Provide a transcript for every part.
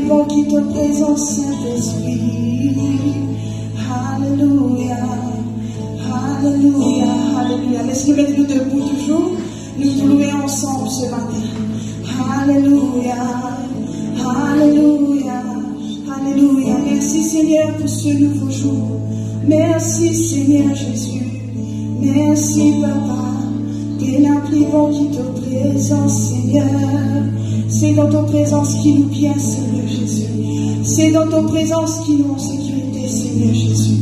vivons qui te présente, Saint-Esprit. Alléluia, alléluia, alléluia. Laisse-nous mettre nous debout toujours, nous louer ensemble ce matin. Alléluia, alléluia, alléluia. Merci Seigneur pour ce nouveau jour. Merci Seigneur Jésus. Merci Papa. T'es la plus bon qui te présente Seigneur. C'est dans ton présence qui nous vient Seigneur Jésus. C'est dans ton présence qui nous en sécurité Seigneur Jésus.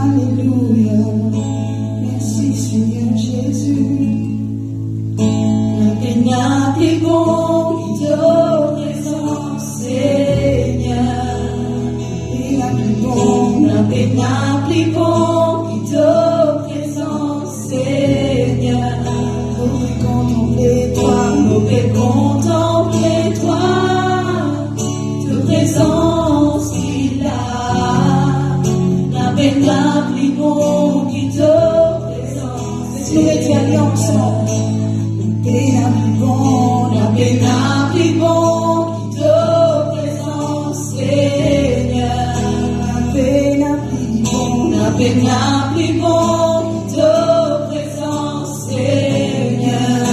Alléluia. Merci Seigneur Jésus. La plus bon qui te présente Seigneur. Et la plus bon, la plus bon qui te présente Seigneur. Nous contempler toi, nous contempler toi, te présence qu'il a. La plus bon qui te présente. Laisse-nous être allés ensemble. La plus bon, la plus bon qui te présente Seigneur. La plus bon, la plus bon qui te présente Seigneur.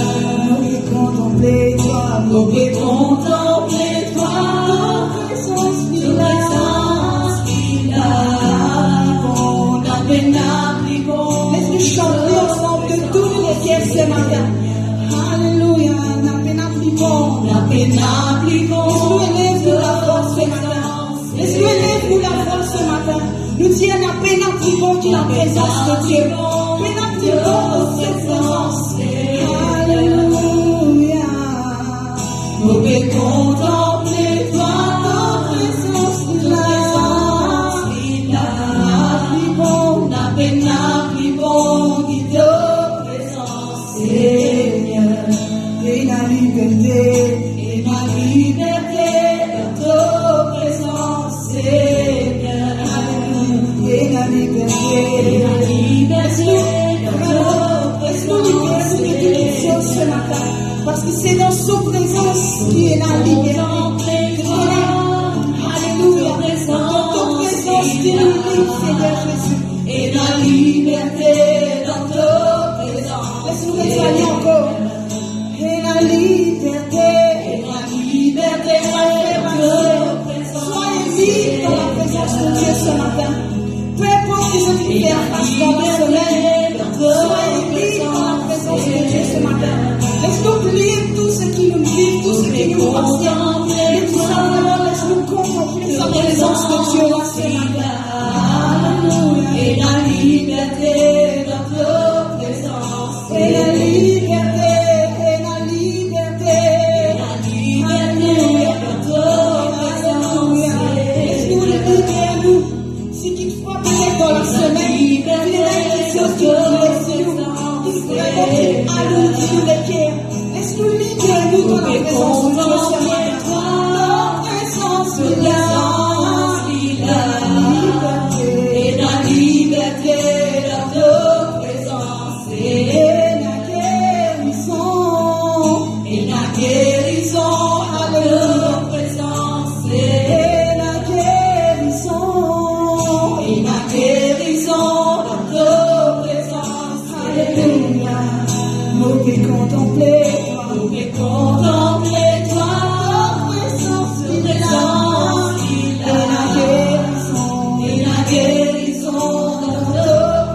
Nous contempler toi, nous contempler toi, présence qu'il a. La plus bon. Laisse-nous chanter ensemble de toutes les pièces ce matin. Alléluia, la peine plus bon, la peine plus bon. Laisse-nous élève nous la force ce matin. Laisse-nous élève nous la force ce matin. Nous disons la peine plus bon qui est la présence de Dieu. Peine plus bon dans cette présence. Alléluia. Nous pouvons contempler toi, ta présence qu'il a. La plus bon, la peine plus bon qui te présente Seigneur. Et la liberté dans ta présence, Seigneur. Et la liberté dans ta présence, Seigneur. Ce matin, parce que c'est dans son présence qui est la liberté. Alléluia. Dans ta présence qui est la liberté, Seigneur Jésus. Et la liberté dans ta présence. Laisse-nous aller encore. Et la liberté soyez libres dans la présence de Dieu ce matin. Peu importe les activités à faire dans la semaine, soyez libres dans la présence de Dieu ce matin. Laisse-nous oublier tout ce qui nous vit, tout ce qui nous appartient. Et tout simplement, laisse-nous contempler sa présence de Dieu là ce matin. Alléluia. Et la liberté dans ta présence. Et la liberté. Dans la semaine, il y a des choses qui nous laissent nous les cœurs. Laisse-nous libérer nous dans la présence de Dieu ce matin. Dans la présence de Dieu. Et la liberté dans ta présence. Et la guérison. Et la guérison à ta présence. Et la guérison. Et la guérison dans ta présence. Alléluia. Nous pouvons contempler toi. Nous pouvons contempler toi. Ta présence, et la guérison dans ta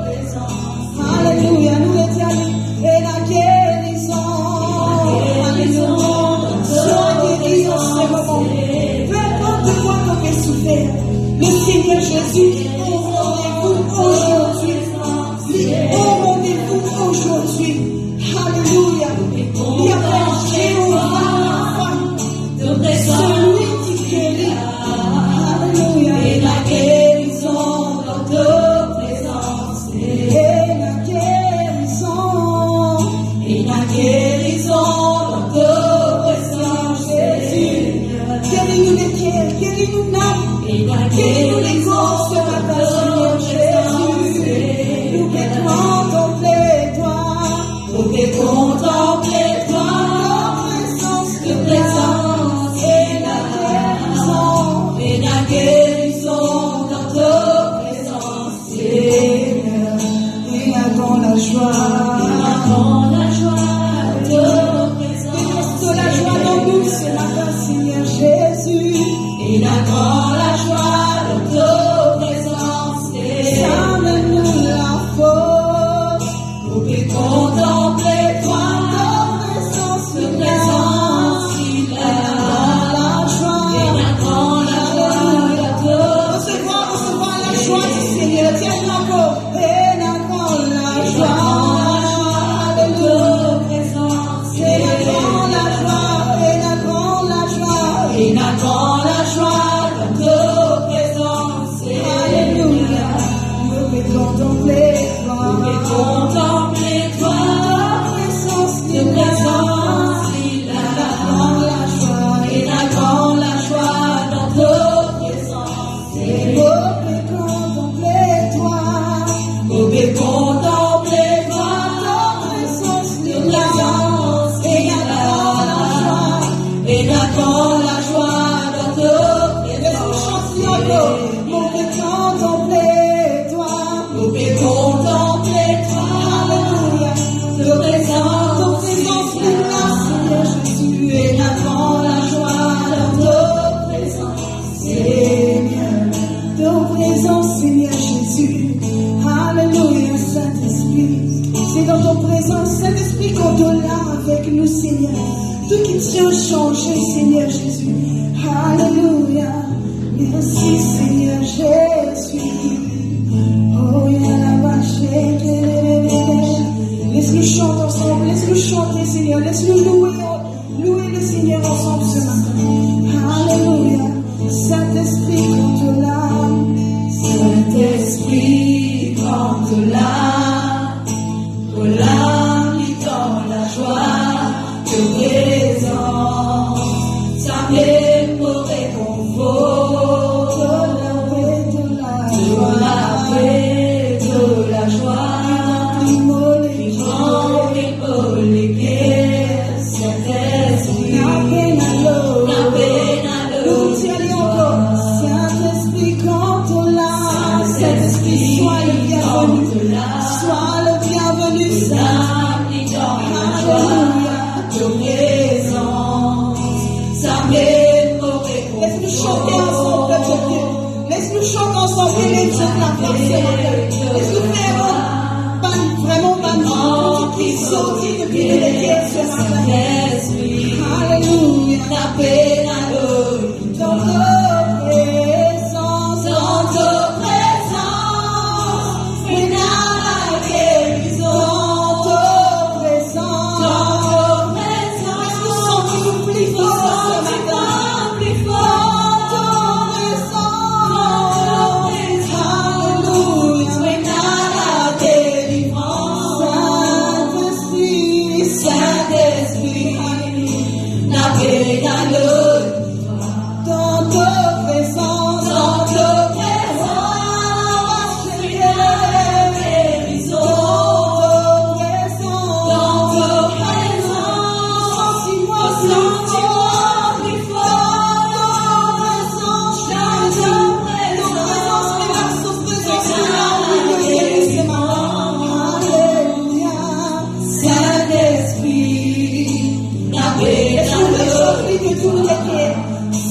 présence. Alléluia. Nous les disons. Et la guérison. Alléluia. Sois guéri en ce moment. Peu importe quoi qu'on peut souffrir. Le Seigneur Jésus est au rendez-vous aujourd'hui. Au rendez-vous aujourd'hui. Alléluia. Il y a un Jéhovah, celui qui guérit. Alléluia. Et la guérison dans ta présence. Et la guérison. Et la guérison dans ta présence. Jésus. Guéris-nous les cœurs, guéris-nous l'âme. Et la guérison les corps ce matin, Seigneur Jésus. Nous pouvons contempler toi. Nous pouvons contempler toi. Ta présence, et la guérison. Il accorde la joie de ta présence. Ça même nous la force. Nous pouvons contempler toi, ta présence, il accorde la joie. Il accorde la joie de ta présence. Recevoir la joie du Seigneur. Tiens la peau. Il accorde la joie de ta présence. Il accorde la joie. Il accorde la joie. Il accorde la joie de ta présence. Alléluia. Nous pouvons contempler toi. Nous pouvons contempler toi. Ta présence, ta présence. Il accorde la joie. Il accorde la joie dans ta présence. Nous pouvons contempler toi. Nous pouvons contempler toi. Ta présence, ta présence. Il accorde la joie. Il accorde la joie dans ta présence. Nous pouvons contempler toi. Nous pouvons contempler toi. Alléluia. Ta présence, Seigneur Jésus. Il accorde la joie dans ta présence. Seigneur, ta présence, Seigneur Jésus. Alléluia, Saint-Esprit. C'est dans ton présence, Saint-Esprit, qu'on te l'a avec nous, Seigneur. Tout qui tient changé, Seigneur Jésus. Alléluia. Merci, Seigneur Jésus. Oh, laisse-nous chanter ensemble, laisse-nous chanter, Seigneur. Laisse-nous louer le Seigneur ensemble ce matin. Alléluia. Saint-Esprit, quand te l'âme. Saint-Esprit, quand te l'âme. Ton l'âme qui dans la joie de présence. Ça m'émeut réconfort. De la paix, de la joie. Sois le bienvenu, Saint. Alléluia. De présence, ça m'émeut. Laisse-nous chanter ensemble, peuple de Dieu. Laisse-nous chanter ensemble, les Dieu de la force. Laisse-nous faire vraiment un qui sortit depuis les guerres ce matin. Alléluia. Ta paix, dans ta présence, dans ta présence.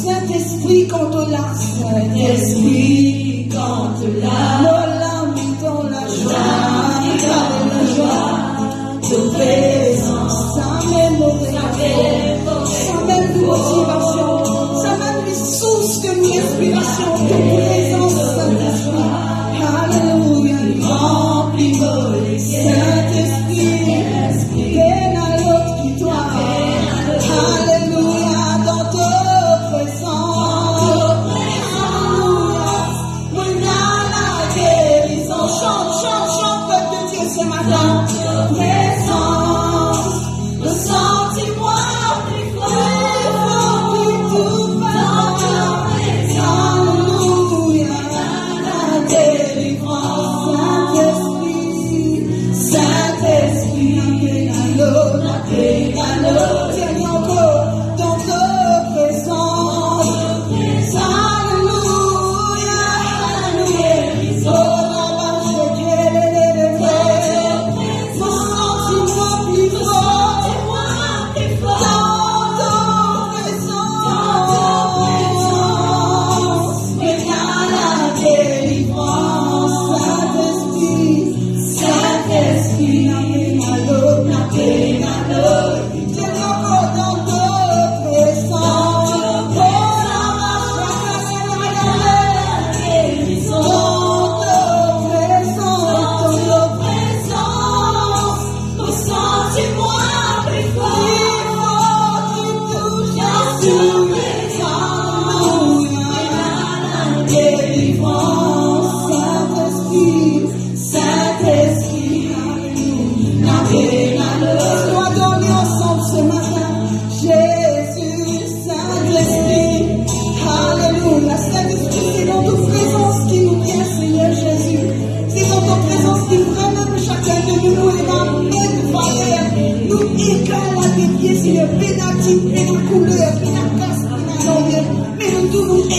Saint-Esprit, quand on l'a, Saint-Esprit, quand on l'a, nos larmes dans la joie, de présence, ça même motivation, ça même les sources de nos respirations, de présence, Saint-Esprit. Alléluia, remplis-moi, Saint-Esprit, et à l'autre qui toi. Alléluia, dans ta présence. Alléluia, on a la guérison. Chante, chante, chante.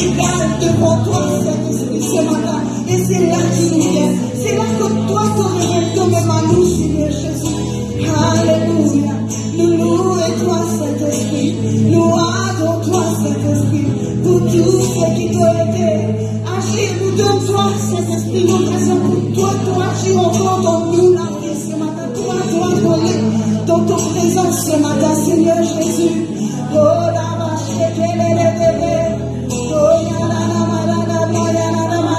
égal devant toi, Saint-Esprit, ce matin. Et c'est là qu'il nous vient. C'est là que toi, ton révèle toi-même à nous, Seigneur Jésus. Alléluia. Nous louons toi, Saint-Esprit. Nous adorons toi, Saint-Esprit. Pour tout ce qui doit être agi, nous donnons toi, Saint-Esprit. Nous faisons pour toi, toi agis encore dans nous, la vie ce matin. Toi voler dans ton présence ce matin, Seigneur Jésus. Oh, la vache,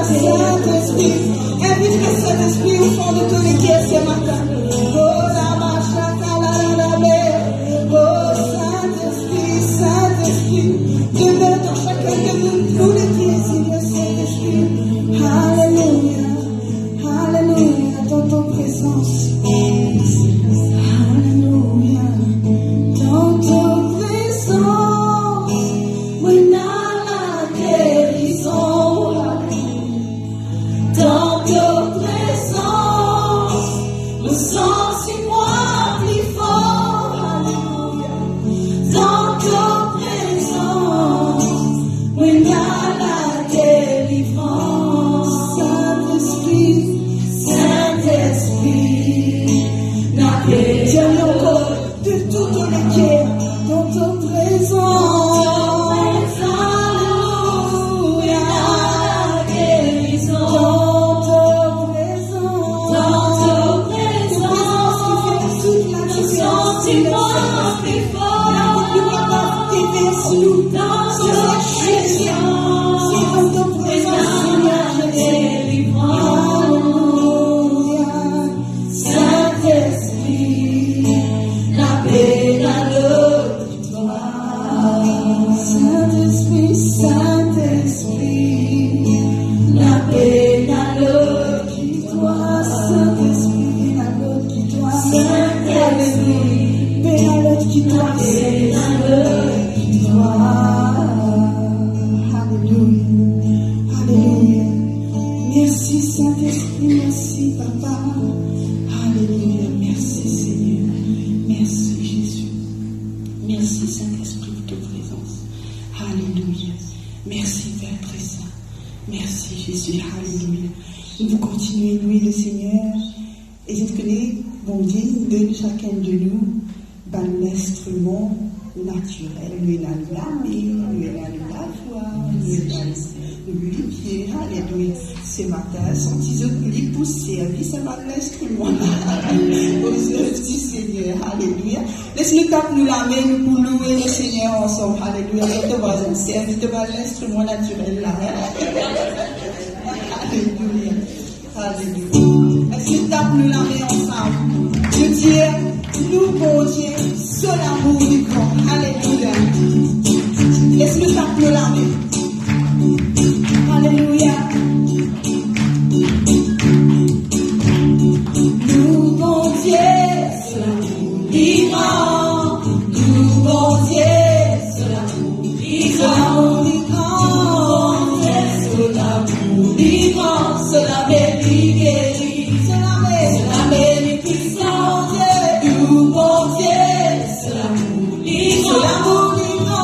Saint-Esprit, invite le Saint-Esprit au fond de ton équipe ce matin. Oh, la vache, oh, Saint-Esprit, Saint-Esprit, demeure dans chacun de nous, tous les pieds, Seigneur Saint-Esprit. Alléluia, Alléluia, dans ton présence. Alléluia, dans ton présence, oui, dans la guérison. Dans ta présence, le sang c'est moi plus fort. Alléluia. Dans ta présence, oui, il y a la délivrance. Saint-Esprit, Saint-Esprit, la paix. Tiens encore de tout ton cœur dans ta présence. Ce matin, sans tiser les pousser, ça va l'instrument aux œuvres du Seigneur. Alléluia. Laisse-nous taper nous la main pour louer le Seigneur ensemble. Alléluia. Je te vois un service, l'instrument naturel là. Alléluia. Alléluia. Laisse-nous taper nous la main ensemble. Je dis, nous, bon Dieu, seul amour du corps. Alléluia. Laisse-nous taper nous la main. Alléluia. Nous, bon Dieu, c'est l'amour vivant. Nous, bon Dieu, c'est l'amour vivant. C'est l'amour vivant. C'est la mairie guérie. C'est la mairie puissante. Nous, bon Dieu, c'est l'amour vivant. C'est l'amour vivant.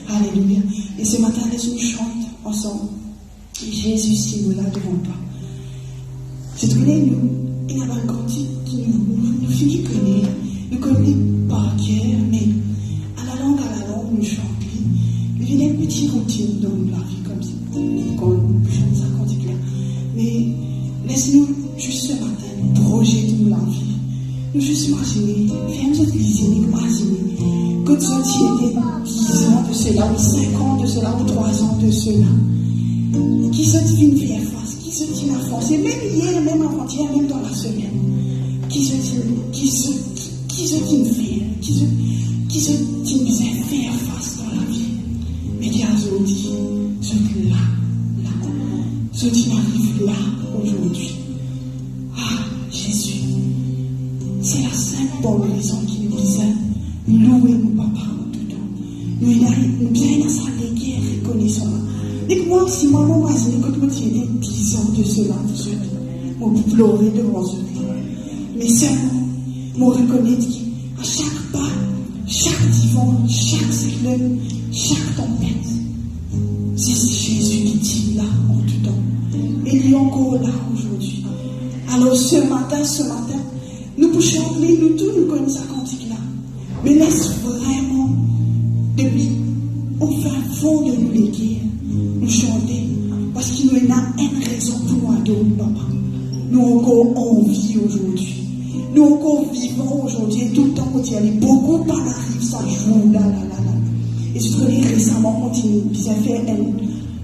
Alléluia. Et ce matin, laisse-nous chanter ensemble. Jésus, si nous là devant toi. Je connais nous, il y a un cantique qui nous finit connaître. Nous connaissons par cœur, mais à la langue, nous chantons. Il y a des petits routines dans la vie comme ça. Quand nous chantons ça cantique là. Mais laisse-nous juste ce matin nous projeter nous la vie. Nous juste imaginer, viens nous utiliser, nous imaginer. Que tu étais 10 ans de cela, ou 5 ans de cela, ou 3 ans de cela. Qui se dit une vieille face, qui se dit la force, et même hier, même avant-hier, même dans la semaine. Qui se dit une fille, qui se dit une faire face dans la vie. Mais qui a dit, je suis là. Je dis m'arrive là, aujourd'hui. Ah, Jésus. C'est la simple bonne raison qui nous disait, louez-nous, papa, en tout temps. Nous bien dans sa guerre, reconnaissons. Et moi, si moi, mon voisin, quand moi, j'ai 10 ans de cela, moi, pour pleurer devant eux. Mais seulement, moi, reconnaître qu'à chaque pas, chaque divan, chaque cyclone, chaque tempête, c'est Jésus qui est là en tout temps. Et il est encore là aujourd'hui. Alors ce matin, nous pouvons chanter, nous tous, nous connaissons ce cantique-là. Mais laisse vraiment, depuis au fin fond de nous les guerres, nous chanter. Parce qu'il nous a une raison pour nous adorer, papa. Nous encore en vie aujourd'hui. Nous encore vivons aujourd'hui. Et tout le temps, quand il y a beaucoup par arrive, ça joue là. Et je connais récemment, quand ils ont fait une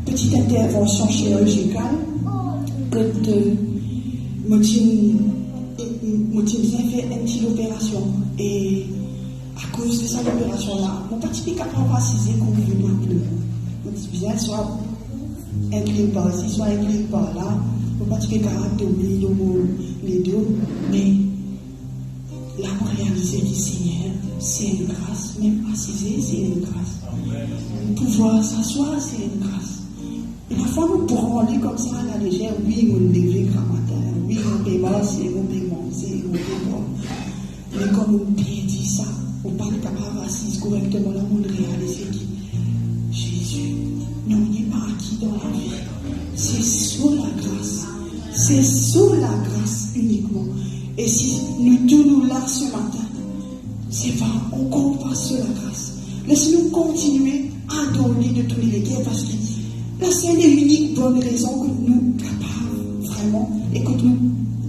petite intervention chirurgicale, que Moutine fait une petite opération. Et à cause de cette opération-là, mon petit peu capable de préciser qu'on veut bien plus. Mon petit bien soit incliné par ici, soit incliné par là. Mon petit peu capable d'oublier les deux. Mais là, on réalise que Seigneur, c'est une grâce. Même assiser, c'est une grâce. Pouvoir s'asseoir, c'est une grâce. Et parfois, nous pourrons aller comme ça à la légère. Oui, on lever grand matin. Oui, on paie c'est on paie manger, on paie boire. Mais comme on dit ça, on parle capable d'assiser correctement, là, on réalise que Jésus, non, il n'est pas acquis dans la vie. C'est sous la grâce. C'est sous la grâce uniquement. Et si nous tous nous là ce matin, c'est pas encore pas sur la grâce. Laisse-nous continuer à donner de tous les guerres parce que la seule et unique bonne raison que nous capables vraiment et que nous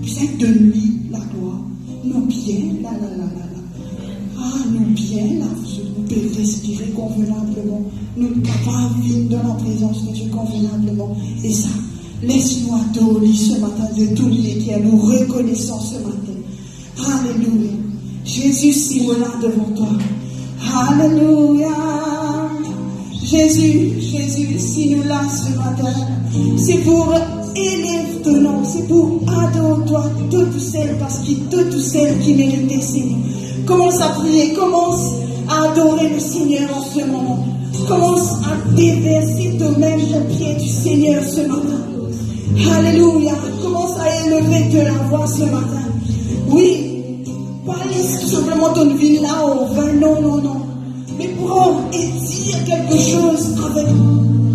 puissions de lui la gloire. Nous bien, nous bien, là, nous pouvons respirer convenablement. Nous sommes capables de vivre dans la présence de Dieu convenablement. Et ça, laisse-nous adorer ce matin de tous les qui nous reconnaissons ce matin. Alléluia. Jésus, si nous là devant toi. Alléluia. Jésus, si nous là ce matin, c'est pour élever ton nom, c'est pour adorer toi, toutes celles, parce que toutes celles qui méritent, Seigneur. Commence à prier, commence à adorer le Seigneur en ce moment. Commence à déverser toi-même le pied du Seigneur ce matin. Alléluia. Commence à élever de la voix ce matin. Oui, pas laisser simplement ton vie là au vain, non. Mais prends et dire quelque chose avec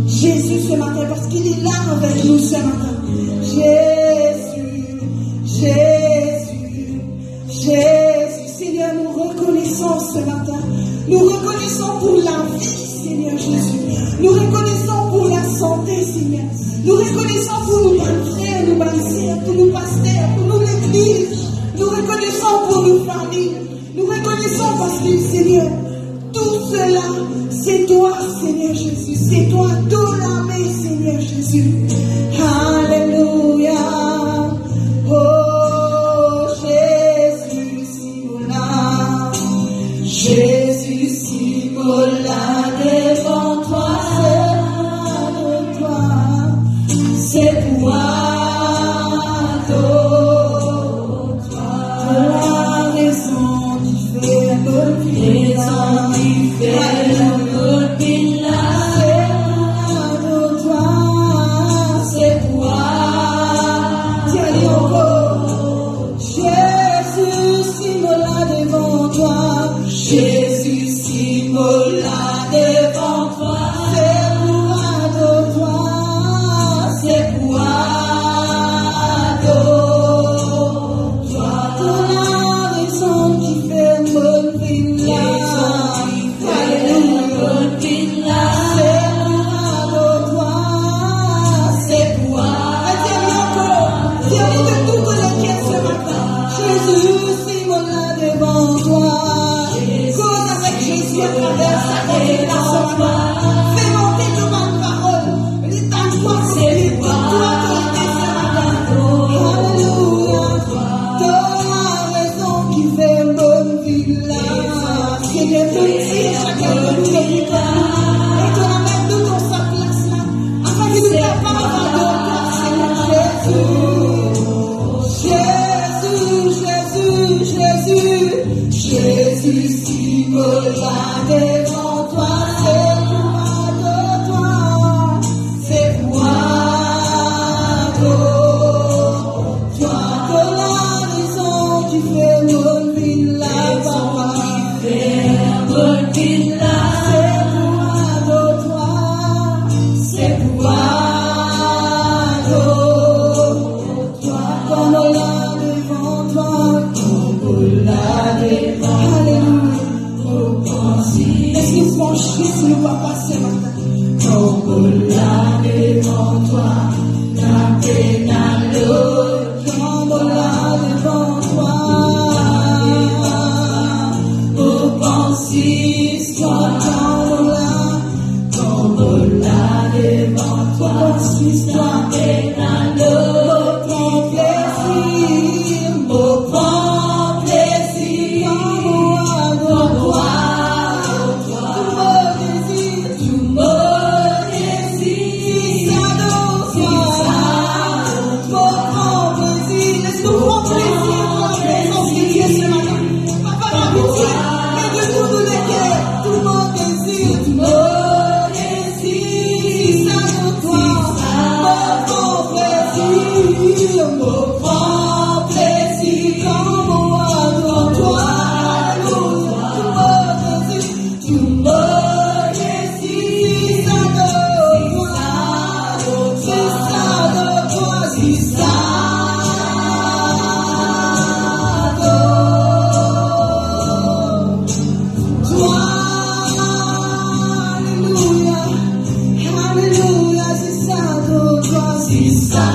Jésus ce matin, parce qu'il est là avec nous ce matin. Jésus, Seigneur, nous reconnaissons ce matin. Nous reconnaissons pour la vie, Seigneur Jésus. Nous reconnaissons pour la santé, Seigneur. Nous reconnaissons pour nos frères, nos sœurs, pour nos pasteurs, pour nous l'église. Nous reconnaissons pour nos familles. Nous reconnaissons parce que, Seigneur, tout cela, c'est toi, Seigneur Jésus. C'est toi, tout l'armée, Seigneur Jésus. Alléluia. Oh, Jésus, si vous là. Jésus, si vous là, devant toi, c'est toi. Jésus, si vous là devant toi, c'est pour adorer toi, c'est pour adorer toi. Ton raison qui fait mon vie là, alléluia, c'est pour adorer toi, c'est pour adorer. Dis de toutes les quêtes ce matin. Jésus, si vous là devant toi. Jésus à travers sa consécration, fais monter de ma parole, ta foi, c'est toi autorité ce matin. Alléluia, ton raison qui fait bonne vie là. Seigneur, te tire chacun de nous les victoires et te ramène nous dans sa place là, afin que nous capables d'adorer Seigneur Jésus. Jésus, si me lats devant toi, c'est moi de toi, de la raison qui fait mon ville là, papa. C'est moi de toi, comme on l'a devant toi, comme on l'a devant. Alléluia. Laisse-nous pencher sur le papa ce matin. Comme on l'a devant toi, la peine à l'autre, comme on l'a devant toi. Oh, pense-y, sois comme on l'a devant toi, pense-y-toi, peine à l'autre, mon plaisir, mon grand plaisir, comme moi, tout me désire, ça dans ça, mon grand plaisir, laisse-nous prendre plaisir dans la présence de Dieu ce matin. Papa m'a pitié, mais de tout nous lesquels, tout le monde désire, tout le monde. Mon grand plaisir, comme moi devant toi, tu me désires, ça de toi, c'est ça de toi, alléluia, alléluia, c'est ça de toi, c'est ça.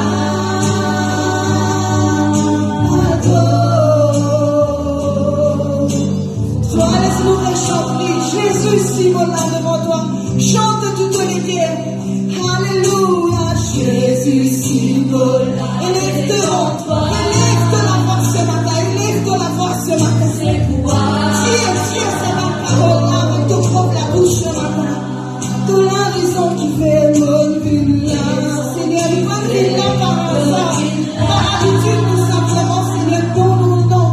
Jésus, là devant toi, chante toute l'éternité. Alléluia, Jésus, là. Élève devant toi, élève de la voix ce matin, élève de la voix ce matin. C'est quoi? Dieu, c'est ma parole, avec ton propre la bouche ce matin. De la raison qui fait mon villa. Seigneur, il va qu'il l'a par hasard. Par habitude, tout simplement, Seigneur, pour nos noms.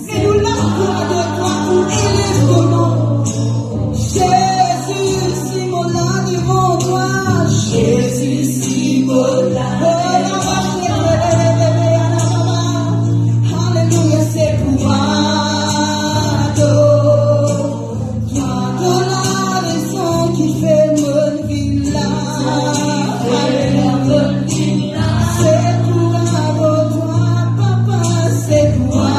Et nous l'avons de toi pour élève ton nom. Jésus, si mon là devant toi, Jésus, si mon là. Alléluia, c'est pour moi. Toi, de la raison qui fait mon villa. C'est pour toi, papa, c'est pour moi.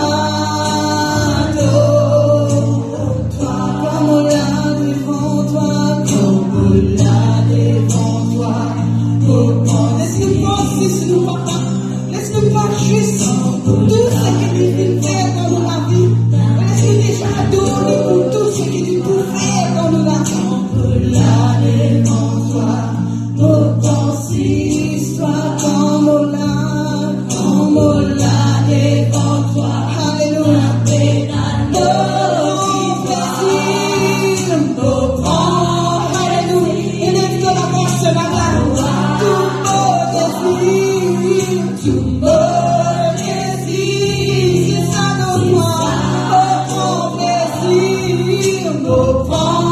Laisse-nous, papa, laisse-nous pas juste tout ce que tu veux faire dans nos vies. Laisse-nous déjà adorer pour tout ce que tu peux faire dans nos vies. Là devant toi, nos pensées soient comme on l'a devant toi. Alléluia. Alléluia. Élève de la voix ce matin. Tu me désires, c'est ça de moi, mon grand plaisir, mon grand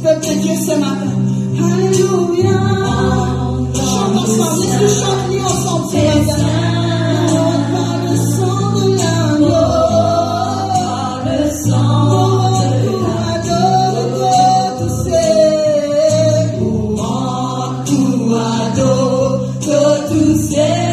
peuple de Dieu ce matin. Alléluia. Chante ensemble, laisse-nous chanter ensemble ce matin. Par le sang de l'agneau, par le sang de l'agneau, tout c'est pour ado, tout c'est.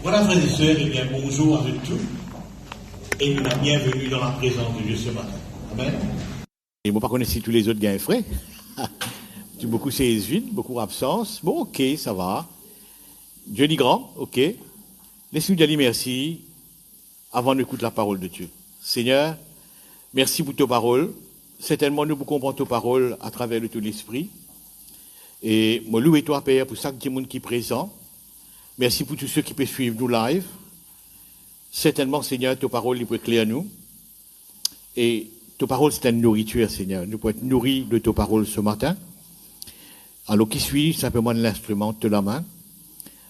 Voilà, frères et sœurs, et bien bonjour à tous et nous sommes bienvenus dans la présence de Dieu ce matin. Amen. Et moi, par contre, si tous les autres gagnent frais, beaucoup c'est vide, beaucoup d'absence. Bon, ok, ça va. Dieu dit grand, ok. Laisse-nous dire merci avant d'écouter la parole de Dieu. Seigneur, merci pour tes paroles. Certainement, nous comprenons tes paroles à travers le tout l'esprit. Et moi, louer toi, Père, pour chaque monde qui est présent. Merci pour tous ceux qui peuvent suivre nous live. Certainement, Seigneur, tes paroles, ils peuvent éclairer nous. Et tes paroles, c'est une nourriture, Seigneur. Nous pouvons être nourris de tes paroles ce matin. Alors, qui suis simplement l'instrument de la main.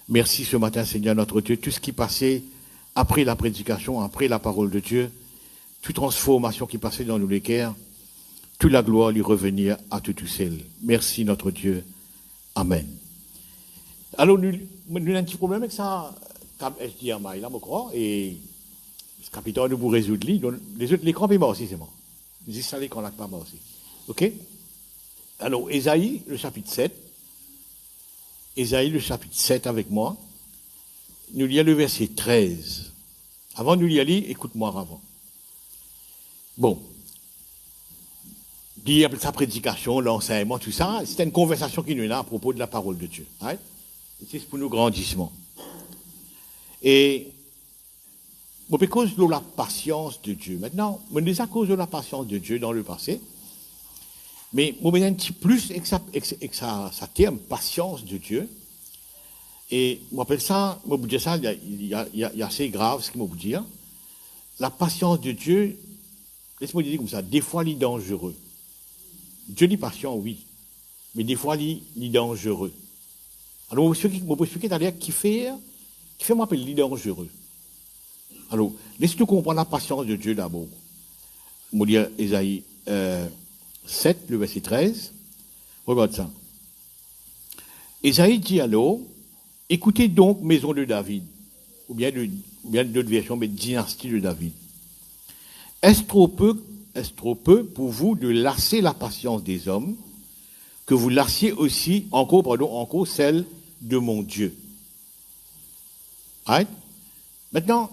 Merci ce matin, Seigneur, notre Dieu. Tout ce qui passait après la prédication, après la parole de Dieu, toute transformation qui passait dans nos cœurs, toute la gloire lui revenir à tout seul. Merci, notre Dieu. Amen. Alors, nous avons un petit problème avec ça, comme HDMI, là, je crois, et le capitaine nous pour résoudre les autres, l'écran est mort aussi, c'est mort. Nous avons l'écran là, pas mort aussi. OK? Alors, Ésaïe, le chapitre 7. Ésaïe, le chapitre 7 avec moi. Nous lisons le verset 13. Avant de nous y aller, écoute-moi avant. Bon. dire sa prédication, l'enseignement, tout ça, c'était une conversation qui nous a à propos de la parole de Dieu. Right? C'est pour nos grandissements. Et, bon, à cause de la patience de Dieu. Maintenant, on est à cause de la patience de Dieu dans le passé. Mais, on un petit plus avec ça terme, patience de Dieu. Et, on appelle ça, on vous dire ça, il y a assez grave ce qu'il m'a vous dire. La patience de Dieu, laisse-moi dire comme ça, des fois, il est dangereux. Dieu est patient, oui. Mais des fois, il est dangereux. Alors, je vais expliquer d'ailleurs qui fait moi appeler dangereux. Alors, laisse-nous comprendre la patience de Dieu d'abord. Je vais lire Ésaïe 7, le verset 13. Regarde ça. Ésaïe dit alors, écoutez donc, maison de David, ou bien d'autres versions, mais dynastie de David. Est-ce trop peu pour vous de lasser la patience des hommes, que vous lassiez aussi, encore celle de mon Dieu. Right? Maintenant,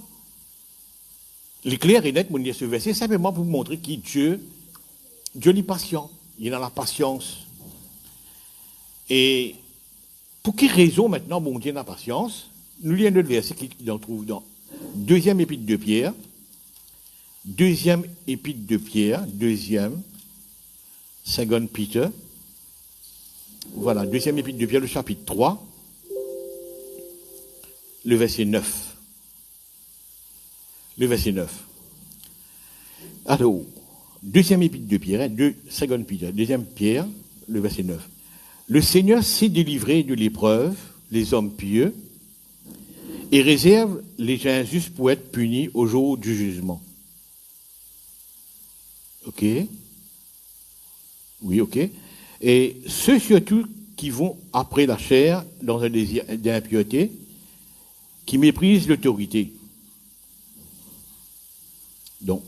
l'éclair est net, mon Dieu, ce verset, simplement pour vous montrer que Dieu est patient. Il est dans la patience. Et pour quelle raison maintenant, mon Dieu, la patience? Nous lisons notre verset qui en trouve dans deuxième épître de Pierre. Deuxième épître de Pierre, Second Peter. Voilà, deuxième épître de Pierre, le chapitre 3, le verset 9. Le verset 9. Alors, deuxième épître de Pierre, Second Peter, deuxième Pierre, le verset 9. Le Seigneur sait délivrer de l'épreuve les hommes pieux et réserve les injustes pour être punis au jour du jugement. OK. Oui, OK. Et ceux surtout qui vont après la chair dans un désir d'impureté, qui méprisent l'autorité. Donc,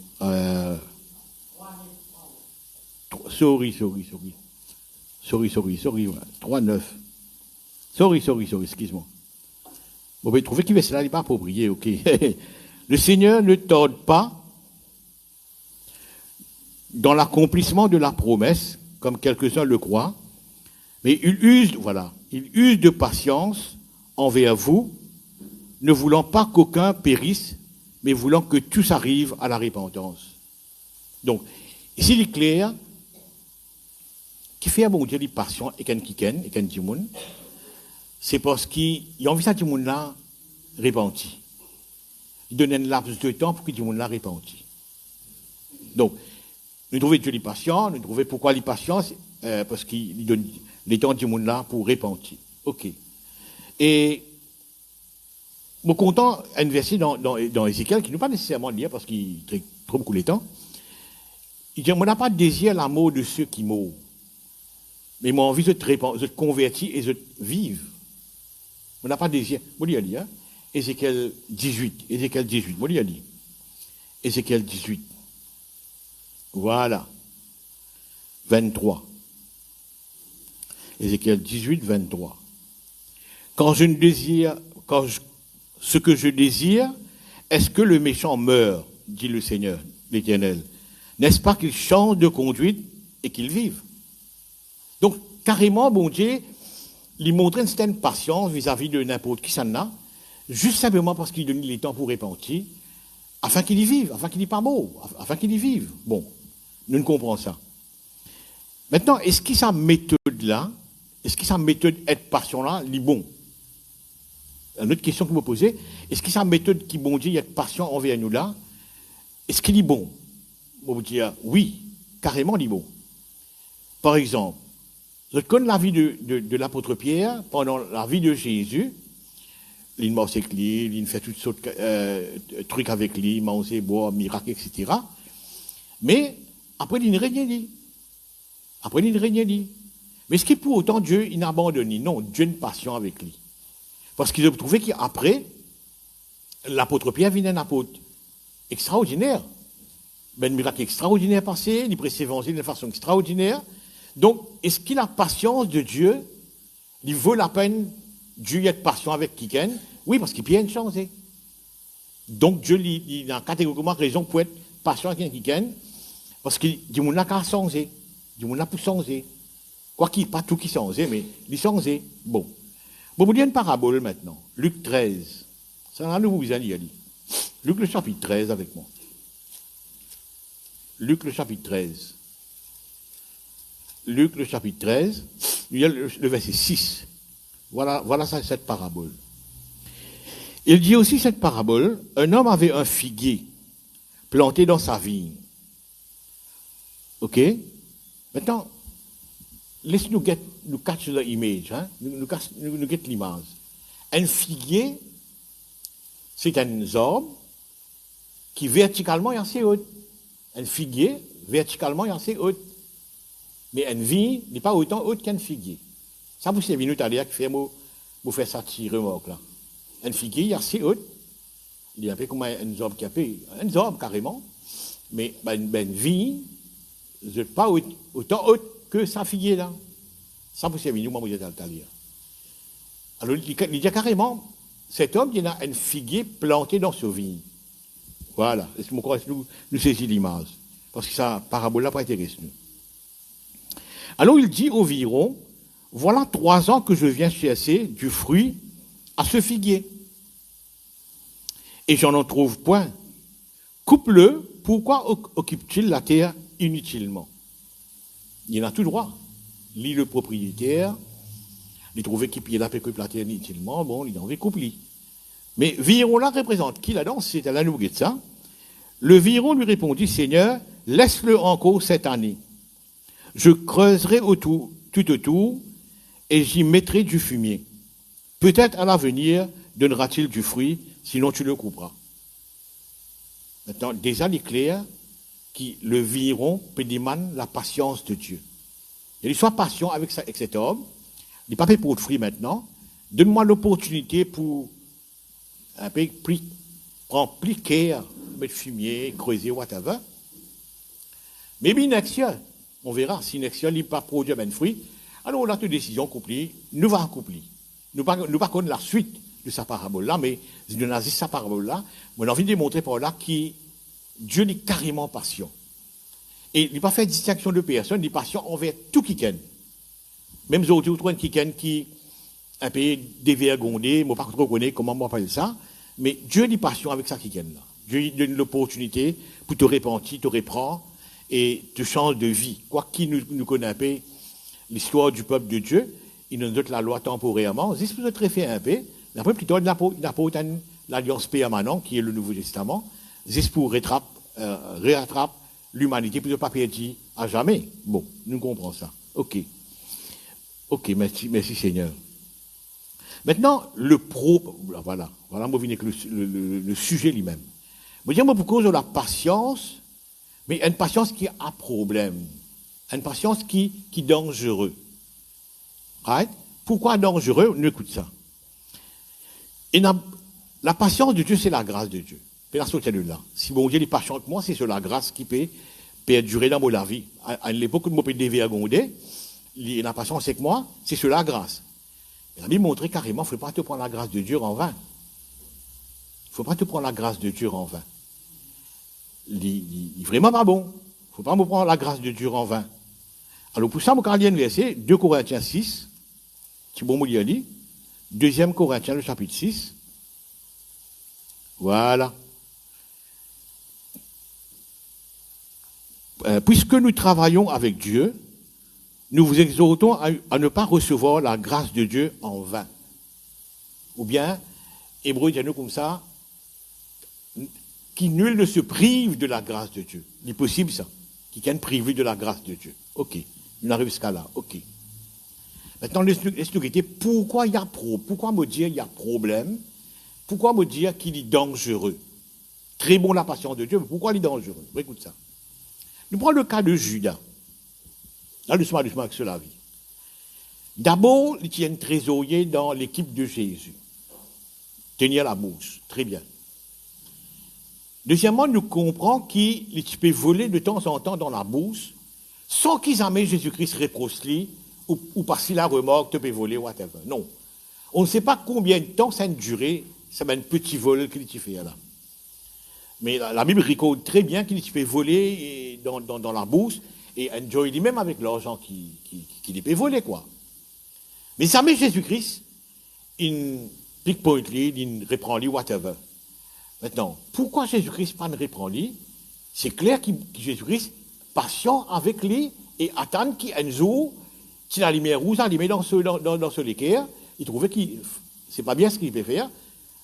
sorry, 3-9. Sorry, excuse-moi. Bon, vous trouvez qu'il va cela n'est pas approprié, OK. Le Seigneur ne tarde pas dans l'accomplissement de la promesse, comme quelques-uns le croient, mais il use de patience envers vous, ne voulant pas qu'aucun périsse, mais voulant que tous arrivent à la repentance. Donc, ici, il est clair, qui fait à mon Dieu, les patients, et qu'un dimoun, c'est parce qu'il a envie de ce dimoun-là repenti. Il donne un laps de temps pour que le dimoun-là repenti. Donc, nous trouvons Dieu les patients, nous trouvons pourquoi les patients, parce qu'il donne les temps du monde-là pour repentir. OK. Et, je suis content, un verset dans Ézéchiel, qui ne pas nécessairement lire parce qu'il est trop beaucoup de temps. Il dit, on n'a pas de désir la mort de ceux qui mourent. Mais moi, envie de te convertir et de vivre. On n'a pas de désir. Moi, je dis, Ézéchiel 18. Moi, je dis. Ézéchiel 18. Voilà. 23. Ézéchiel 18, 23. Ce que je désire, est-ce que le méchant meurt, dit le Seigneur, l'Éternel. N'est-ce pas qu'il change de conduite et qu'il vive? Donc, carrément, bon Dieu, il montre une certaine patience vis-à-vis de n'importe qui ça n'a, juste simplement parce qu'il donne les temps pour repentir, afin qu'il y vive, afin qu'il n'y pas mort, afin qu'il y vive. Bon, nous ne comprenons ça. Maintenant, est-ce que sa méthode-là, est-ce que sa méthode être patient-là, est bon? Une autre question que vous me posez, est-ce que sa méthode qui, bon Dieu, être patient envers nous là, est-ce qu'il est bon? Je vais vous dire, oui, carrément, il est bon. Par exemple, je connais la vie de l'apôtre Pierre pendant la vie de Jésus. Il marche avec lui, il fait toutes sortes de trucs avec lui, manger, boire, miracles, etc. Mais après, il n'a rien dit. Mais est-ce que pour autant Dieu, il n'a abandonné? Non, Dieu est patient avec lui. Parce qu'il a trouvé qu'après, l'apôtre Pierre vient un apôtre extraordinaire. Ben, un miracle extraordinaire passé, il prêche l'évangile de façon extraordinaire. Donc, est-ce que la patience de Dieu, il vaut la peine, Dieu être patient avec quelqu'un? Oui, parce qu'il peut une chance. Donc, Dieu, il a catégoriquement raison pour être patient avec quelqu'un, parce qu'il dit, mon n'a qu'à changer. Du monde a pour changer. Quoi qu'il pas tout qui changer, mais il changer. Bon. Bon, vous dire une parabole maintenant. Luc 13. Ça va nous vous allez dit. Luc le chapitre 13 avec moi. Luc le chapitre 13. Luc le chapitre 13. Il y a le verset 6. Voilà cette parabole. Il dit aussi cette parabole, un homme avait un figuier planté dans sa vigne. OK? Maintenant, laisse-nous catch the image, hein? Nous get l'image. Un figuier, c'est un arbre qui verticalement est assez haut. Un figuier, verticalement, est assez haut. Mais une vigne n'est pas autant haute qu'un figuier. Ça, vous savez, nous, t'allez vous faire ça, petite remarque là. Un figuier, il est assez haut. Il est un peu comme un arbre qui a fait, un arbre carrément. Mais une vigne, n'est pas autant haute que sa figuier là. Ça, vous savez, nous, moi, vous êtes à lire. Alors, il dit carrément, cet homme, il a un figuier planté dans sa vigne. Voilà. Laisse-nous saisir l'image. Parce que ça, parabole là, pas intéressant. Alors, il dit environ, voilà 3 ans que je viens chercher du fruit à ce figuier. Et j'en en trouve point. Coupe-le, pourquoi occupe-t-il la terre inutilement? Il en a tout droit. Lit le propriétaire, il trouvait qu'il pillait la terre inutilement, bon, il en avait couplé. Mais Viron-là représente qui là-dedans? C'est à la nougat de ça. Le Viron lui répondit, Seigneur, laisse-le encore cette année. Je creuserai tout autour et j'y mettrai du fumier. Peut-être à l'avenir donnera-t-il du fruit, sinon tu le couperas. Maintenant, déjà, il est clair que le Viron peut demander la patience de Dieu. Il soit patient avec cet homme. Il n'est pas fait pour de fruit maintenant. Donne-moi l'opportunité pour un peu prendre plus care, mettre fumier, creuser, whatever. Mais bien, next year, on verra si next year, il n'a pas produit un fruit. Alors, on a une décision accomplie, nous va accomplir. Nous pas connaître la suite de sa parabole-là, mais nous avons sa parabole-là. On a envie de démontrer par là que Dieu est carrément patient. Et il n'a pas fait distinction de personne, il est patient envers tout qui ken. Même aujourd'hui, vous trouvez qui est un peu dévergondé, je ne sais pas trop connaître comment on appelle ça, mais Dieu est patient avec ça qui ken là. Dieu lui donne l'opportunité pour te repentir, te reprendre et te changer de vie. Quoi qu'il nous connaît un peu l'histoire du peuple de Dieu, il nous donne la loi temporairement. Si vous êtes référé un peu, après plutôt l'alliance permanente qui est le Nouveau Testament, c'est pour réattraper l'humanité, pour ne pas perdre à jamais. Bon, nous comprenons ça. OK, merci Seigneur. Maintenant, voilà, moi venez que le sujet lui-même. Je veux dire, moi, pour cause de la patience, mais une patience qui a problème. Une patience qui est dangereuse. Right? Pourquoi dangereux? On écoute ça. Et la patience de Dieu, c'est la grâce de Dieu. De là. Si mon Dieu est patient avec moi, c'est sur la grâce qui peut perdurer dans mon vie. À l'époque où je me dévergondé, il a patience avec moi, c'est sur la grâce. Il a mis montré carrément, il ne faut pas te prendre la grâce de Dieu en vain. Il ne faut pas te prendre la grâce de Dieu en vain. Il est vraiment pas bon. Il ne faut pas me prendre la grâce de Dieu en vain. Alors pour ça, quand il y a un verset, 2 Corinthiens 6, c'est bon, il dit, 2 Corinthiens, le chapitre 6. Voilà. Puisque nous travaillons avec Dieu, nous vous exhortons à ne pas recevoir la grâce de Dieu en vain. Ou bien, Hébreu dit à nous comme ça, qui nul ne se prive de la grâce de Dieu. Il est possible ça, qui can priver de la grâce de Dieu. OK, on arrive jusqu'à là, OK. Maintenant, laisse-nous pourquoi me dire il y a problème? Pourquoi me dire qu'il est dangereux? Très bon la patience de Dieu, mais pourquoi il est dangereux? Écoute ça. Nous prenons le cas de Judas. Là, doucement avec cela. D'abord, il tient un trésorier dans l'équipe de Jésus. Tenir la bourse. Très bien. Deuxièmement, nous comprenons qu'il peut voler de temps en temps dans la bourse sans qu'ils amènent Jésus-Christ reproche-lui ou parce qu'il a remorque, tu peux voler, whatever. Non. On ne sait pas combien de temps ça a duré, ça va un petit vol qu'il fait là. Mais la Bible raconte très bien qu'il peut voler dans la bourse et enjoy lui-même avec l'argent qu'il peut voler, quoi. Mais ça met Jésus-Christ, il pickpoint lui, il reprend lui, whatever. Maintenant, pourquoi Jésus-Christ pas ne reprend lui? C'est clair que Jésus-Christ patient avec lui et attend qu'un jour, si la lumière rouge, il met dans ce l'équerre, il trouvait que c'est pas bien ce qu'il peut faire.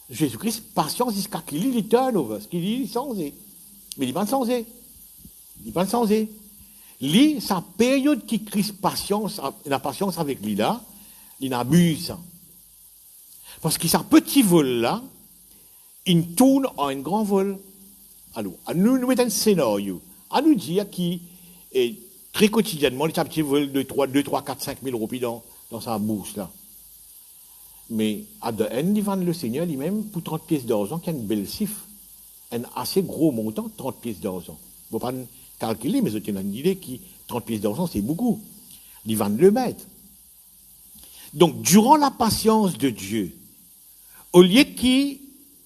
Jésus-Christ patient jusqu'à qu'il ait turnover, ce qu'il est changé. Mais il n'est pas changé. Il n'est pas changé. Lui, sa période qui crise patience, la patience avec lui là, il abuse. Parce que sa petit vol là, il tourne en un grand vol. Alors, à nous mettre un scénario, à nous dire qu'il est très quotidiennement, il a un petit vol de 2, 3, 4, 5 000 roupies dans sa bourse là. Mais à de end, il vend le Seigneur lui-même pour 30 pièces d'argent, qui a une belle cifre, un assez gros montant, 30 pièces d'argent. Il ne faut pas calculer, mais j'ai une idée que 30 pièces d'argent, c'est beaucoup. Il vend le maître. Donc, durant la patience de Dieu, au lieu qu'il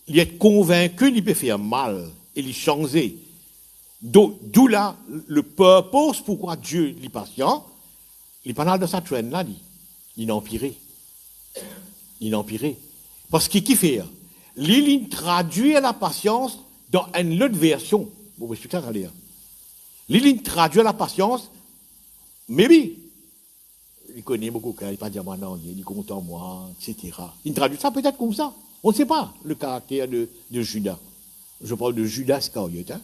est convaincu qu'il peut faire mal et il changer, d'où là le purpose pourquoi Dieu est patient, il est pas mal de sa traîne là, il a empiré. Il a empiré. Parce qu'il fait, il traduit la patience dans une autre version. Bon, je suis clair à lire. Il traduit la patience, mais oui. Il connaît beaucoup, il ne pas dire moi non, il est content moi, etc. Il traduit ça peut-être comme ça. On ne sait pas le caractère de Judas. Je parle de Judas Iscariote. Hein?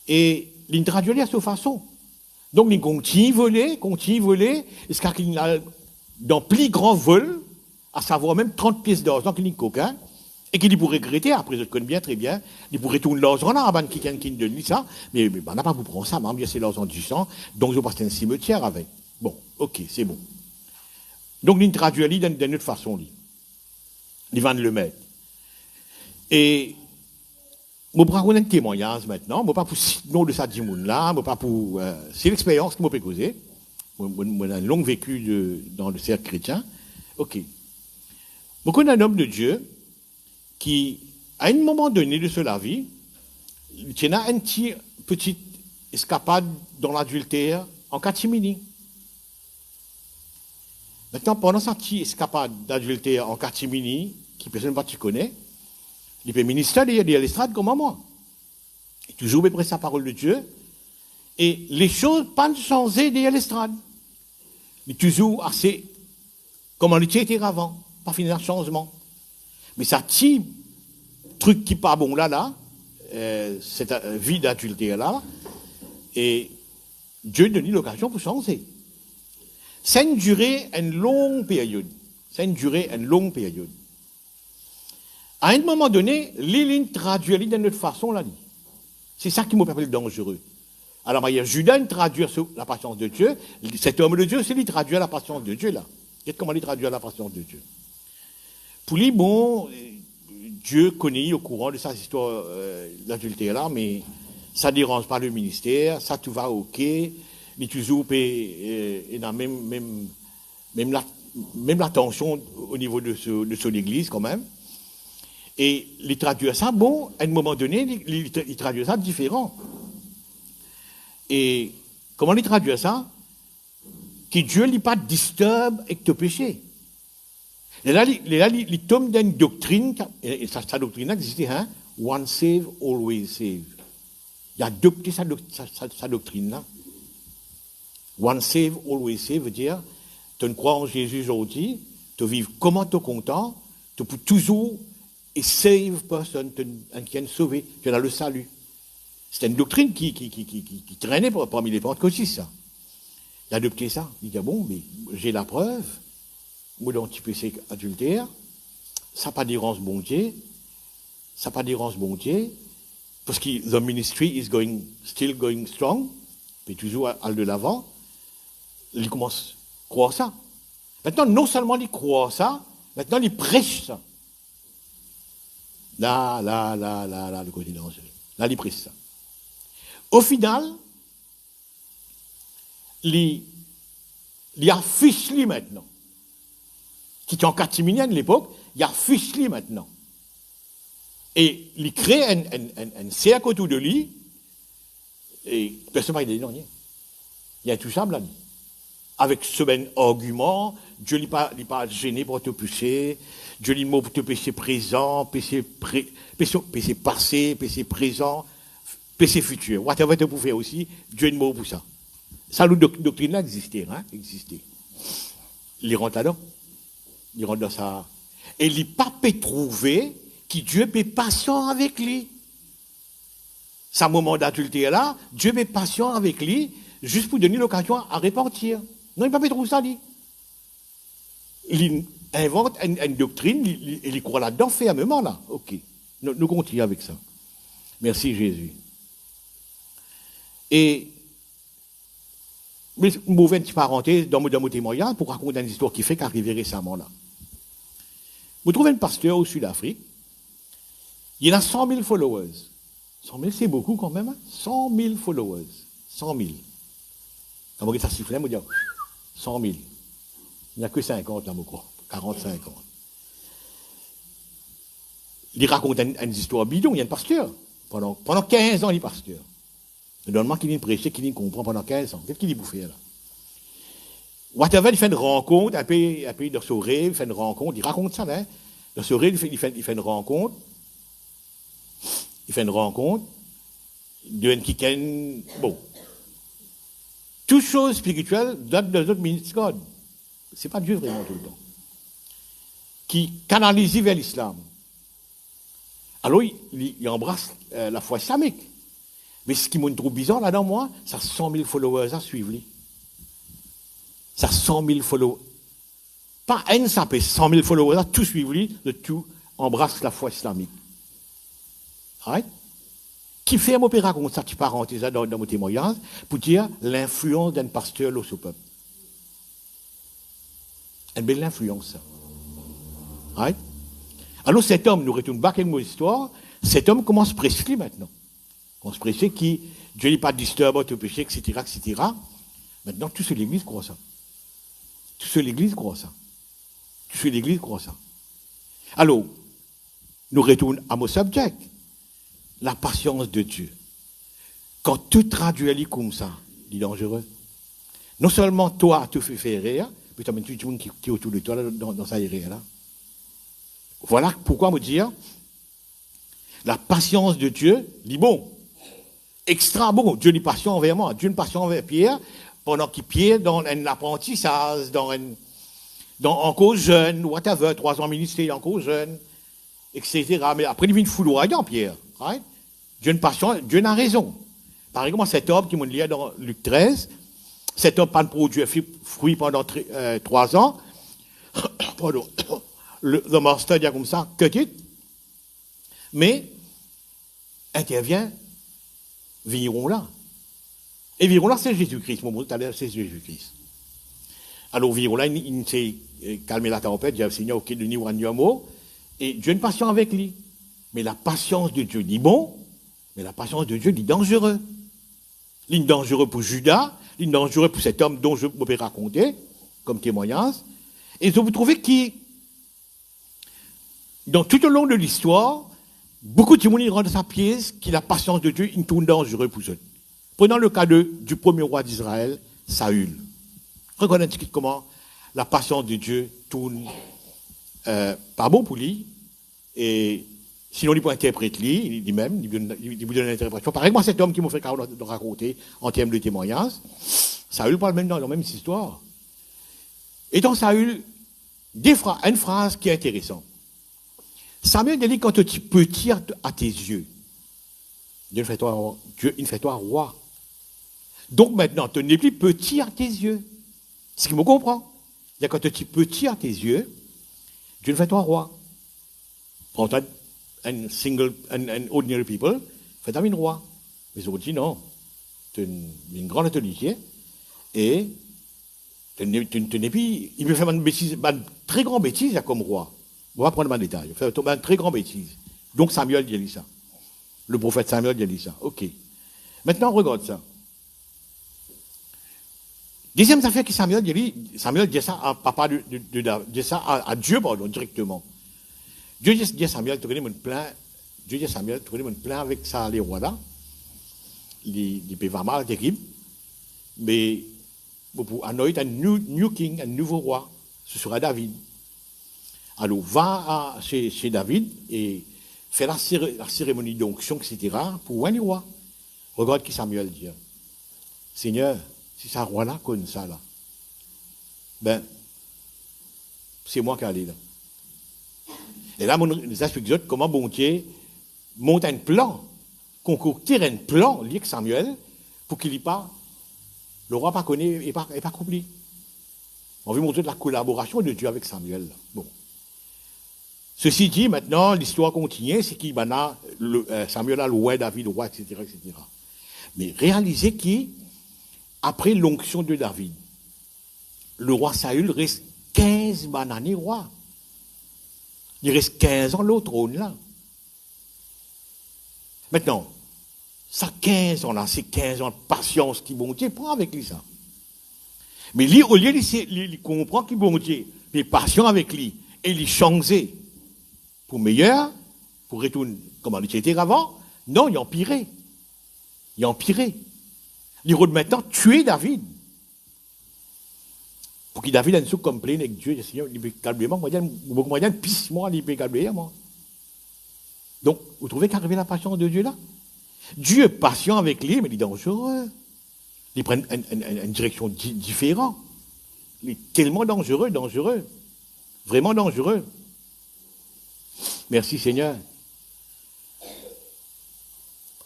Et il traduit de cette façon. Donc il continue à voler, jusqu'à qu'il a dans plus grand vol, à savoir même 30 pièces d'argent qu'il est coquin, et qu'il pourrait regretter, après je le connais bien, très bien, il pourrait tourner l'argent là, avant qu'il donne lui ça, mais on n'a pas vous prendre ça, bien c'est l'argent du sang, donc je passe un cimetière avec. Bon, ok, c'est bon. Donc il traduit lui d'une autre façon, lui. Il va le mettre. Et je vais prendre un témoignage maintenant, je ne vais pas pour le nom de ça là, je pas pour. C'est l'expérience qui m'a causé. J'ai un long vécu dans le cercle chrétien. Ok. Je connais un homme de Dieu qui, à un moment donné de sa vie, il tient une petite escapade dans l'adultère en catimini. Maintenant, pendant sa petite escapade d'adultère en catimini, qui personne ne tu connais, il peut ministère de l'estrade comme moi. Il est toujours près sa parole de Dieu. Et les choses pas changé derrière l'estrade. Il est toujours assez comme on était avant, pas fini un changement. Mais ça petit truc qui pas bon là, cette vie d'adultère là, et Dieu donne l'occasion pour changer. Ça a duré une longue période. À un moment donné, l'île traduit d'une autre façon là. C'est ça qui m'appelle dangereux. Alors, il y a Judas qui traduit la patience de Dieu. Cet homme de Dieu, c'est lui qui traduit la patience de Dieu là. Qu'est-ce comment il traduit la patience de Dieu? Pour lui, bon, Dieu connaît au courant de cette histoire d'adultère là, mais ça ne dérange pas le ministère, ça tout va ok. Mais toujours il a même l'attention au niveau de son église quand même. Et il traduit ça, bon, à un moment donné, il traduit ça différent. Et comment il traduit ça? Que Dieu n'est pas disturbe avec ton péché. Et là, il tombe dans une doctrine, et sa doctrine existe, hein? One save, always save. Il a adopté sa doctrine là. One save, always save veut dire, tu crois en Jésus aujourd'hui, tu vis comment tu es content, tu peux toujours et save personne, qui est sauvé, tu as le salut. C'est une doctrine qui traînait parmi les pentecôtistes, ça. Il a adopté ça. Il dit, bon, mais j'ai la preuve, moi, dans petit péché adultère, ça pas dérange bon Dieu, parce que the ministry is still going strong, puis toujours aller de l'avant. Il commence à croire ça. Maintenant, non seulement il croit ça, maintenant il prêche ça. Là, le côté dangereux. Là, il prêche ça. Au final, il affiche lui maintenant. Qui était en catimini à l'époque, il affiche lui maintenant. Et il crée un cercle autour de lui, et personne ne va lui dire rien. Il y a tout ça, là. Avec ce même argument, Dieu n'est pas gêné pour te pécher, Dieu n'est pas pour te pécher présent, péché passé, péché présent, péché futur. Whatever tu peux faire aussi, Dieu n'est pas pour ça. Ça, la doctrine là existait, hein, existait. Il rentre là-dedans. Il rentre dans ça. Et il pas peut trouver que Dieu est patient avec lui. Ce moment d'adultère là, Dieu est patient avec lui, juste pour donner l'occasion à repentir. Non, il ne peut pas trouver ça, lui. Il invente une doctrine, il croit là-dedans fermement, là. OK. Nous continuons avec ça. Merci, Jésus. Et, une mauvaise petite parenthèse dans mon témoignage pour raconter une histoire qui fait qu'arriver récemment, là. Vous trouvez un pasteur au Sud-Afrique, il a 100 000 followers. 100 000, c'est beaucoup quand même, hein? 100 000 followers. 100 000. Quand vous ça sifflait, vous dites 100 000. Il n'y a que 50, là, je crois. 40, 50. Il raconte une histoire bidon, il y a un pasteur. Pendant 15 ans, il est pasteur. Le normalement qu'il vient prêcher, qu'il vient comprendre pendant 15 ans. Qu'est-ce qu'il dit pour faire, là? Whatever, il fait une rencontre, après dans son rêve, il fait une rencontre, il raconte ça, hein? Dans son rêve, il fait une rencontre. Il fait une rencontre. De un qui bon. Toute chose spirituelle date de notre ministère. Ce n'est pas Dieu vraiment tout le temps. Qui canalise vers l'islam. Alors, il embrasse la foi islamique. Mais ce qui me trouve bizarre là-dedans, moi, ça 100 000 followers à suivre. Ça 100 000 followers. Pas un, ça fait 100 000 followers à tout suivre, de tout embrasse la foi islamique. Right? Qui fait un opéra comme ça, tu parenthèse dans mon témoignage, pour dire l'influence d'un pasteur sur ce peuple. Une belle influence, ça. Right? Alors cet homme, nous retournons back avec mon histoire, cet homme commence à prêcher maintenant. On se prêcher qui, Dieu n'est pas disturbe au péché, etc., etc. Maintenant, tout sur l'église croit ça. Tout sur l'église croit ça. Tout sur l'église croit ça. Alors, nous retournons à mon subject. La patience de Dieu. Quand tu traduis comme ça, il est dangereux. Non seulement toi, tu fais faire rire, mais tu as tout le monde qui est autour de toi dans sa rire là. Voilà pourquoi me dire la patience de Dieu, dit bon, extra bon. Dieu n'est patient envers moi, Dieu n'est patient envers Pierre, pendant qu'il Pierre dans un apprentissage, encore jeune, whatever, 3 ans ministère, encore jeune, etc. Mais après, il vient foudroyant, Pierre. Right? Dieu n'est patient, Dieu n'a raison. Par exemple, cet homme qui m'a dit dans Luc 13, cet homme pas de produit fruit pendant 3 ans, pardon, le master dit comme ça, cut it, mais intervient, virons là. Et virons là, c'est Jésus-Christ, mon mot, c'est Jésus-Christ. Alors, virons là, il s'est calmé la tempête, il dit, Seigneur, ok, de niveau un mot, et Dieu est patient avec lui. Mais la patience de Dieu dit bon, mais la patience de Dieu dit dangereux. Il est dangereux pour Judas, il est dangereux pour cet homme dont je peux raconter, comme témoignage. Et vous trouvez qui, dans tout au long de l'histoire, beaucoup de monde rendent sa pièce, que la patience de Dieu est tourne dangereux pour eux. Prenons le cas du premier roi d'Israël, Saül. Regardez comment la patience de Dieu tourne pas bon pour lui, et sinon, il peut interpréter, il dit même, il vous donne l'interprétation. Par exemple, cet homme qui m'a fait de raconter en termes de témoignage, Saül parle même dans la même histoire. Et dans Saül, une phrase qui est intéressante. Samuel dit quand tu es petit à tes yeux, Dieu fait toi roi. Donc maintenant, tu n'es plus petit à tes yeux. C'est ce qu'il me comprend. Quand tu es petit à tes yeux, Dieu fait toi roi. Un ordinary people, fait un roi. Mais ils ont dit non. Tu es une grande autorité et tu n'es plus. Il peut faire une bêtise, une très grande bêtise comme roi. On va prendre un détail. Il fait une très grande bêtise. Donc Samuel dit ça. Le prophète Samuel dit ça. Ok. Maintenant, on regarde ça. Deuxième affaire que Samuel dit ça à papa dit ça à Dieu, pardon, directement. Dieu dit à Samuel, tu connais mon plan. Dieu dit à Samuel, tu connais mon plan avec ça, les rois là. Il peut pas mal, terrible. Mais pour anointer un new king, un nouveau roi. Ce sera David. Alors, va chez David et fait la cérémonie d'onction, etc., pour un roi. Regarde qui Samuel dit. Seigneur, si ça roi-là comme ça, là, ben, c'est moi qui allais là. Et là, nous explique comment bon Dieu monte un plan, concocter un plan lié avec Samuel, pour qu'il n'y ait pas, le roi pas connaît et pas accompli. On veut montrer de la collaboration de Dieu avec Samuel. Là. Bon. Ceci dit, maintenant, l'histoire continue, c'est qu'il Samuel a le roi, David, le roi, etc., etc. Mais réalisez qu'après l'onction de David, le roi Saül reste 15 années roi. Il reste 15 ans l'autre trône là. Maintenant, ça 15 ans là, c'est 15 ans de patience qui bon Dieu prend avec lui ça. Mais lui, au lieu de comprendre qu'il bon Dieu, il est patient avec lui, et il change pour meilleur, pour retourner comme il était avant, non, il a empiré. Il a empiré. Il a maintenant tué David. Pour que David ait une complainte avec Dieu, Seigneur, il peut calmer moi, il pisse moi, il peut calmer moi. Donc, vous trouvez qu'arriver la patience de Dieu là? Dieu est patient avec lui, mais il est dangereux. Il prend une direction différente. Il est tellement dangereux. Vraiment dangereux. Merci Seigneur.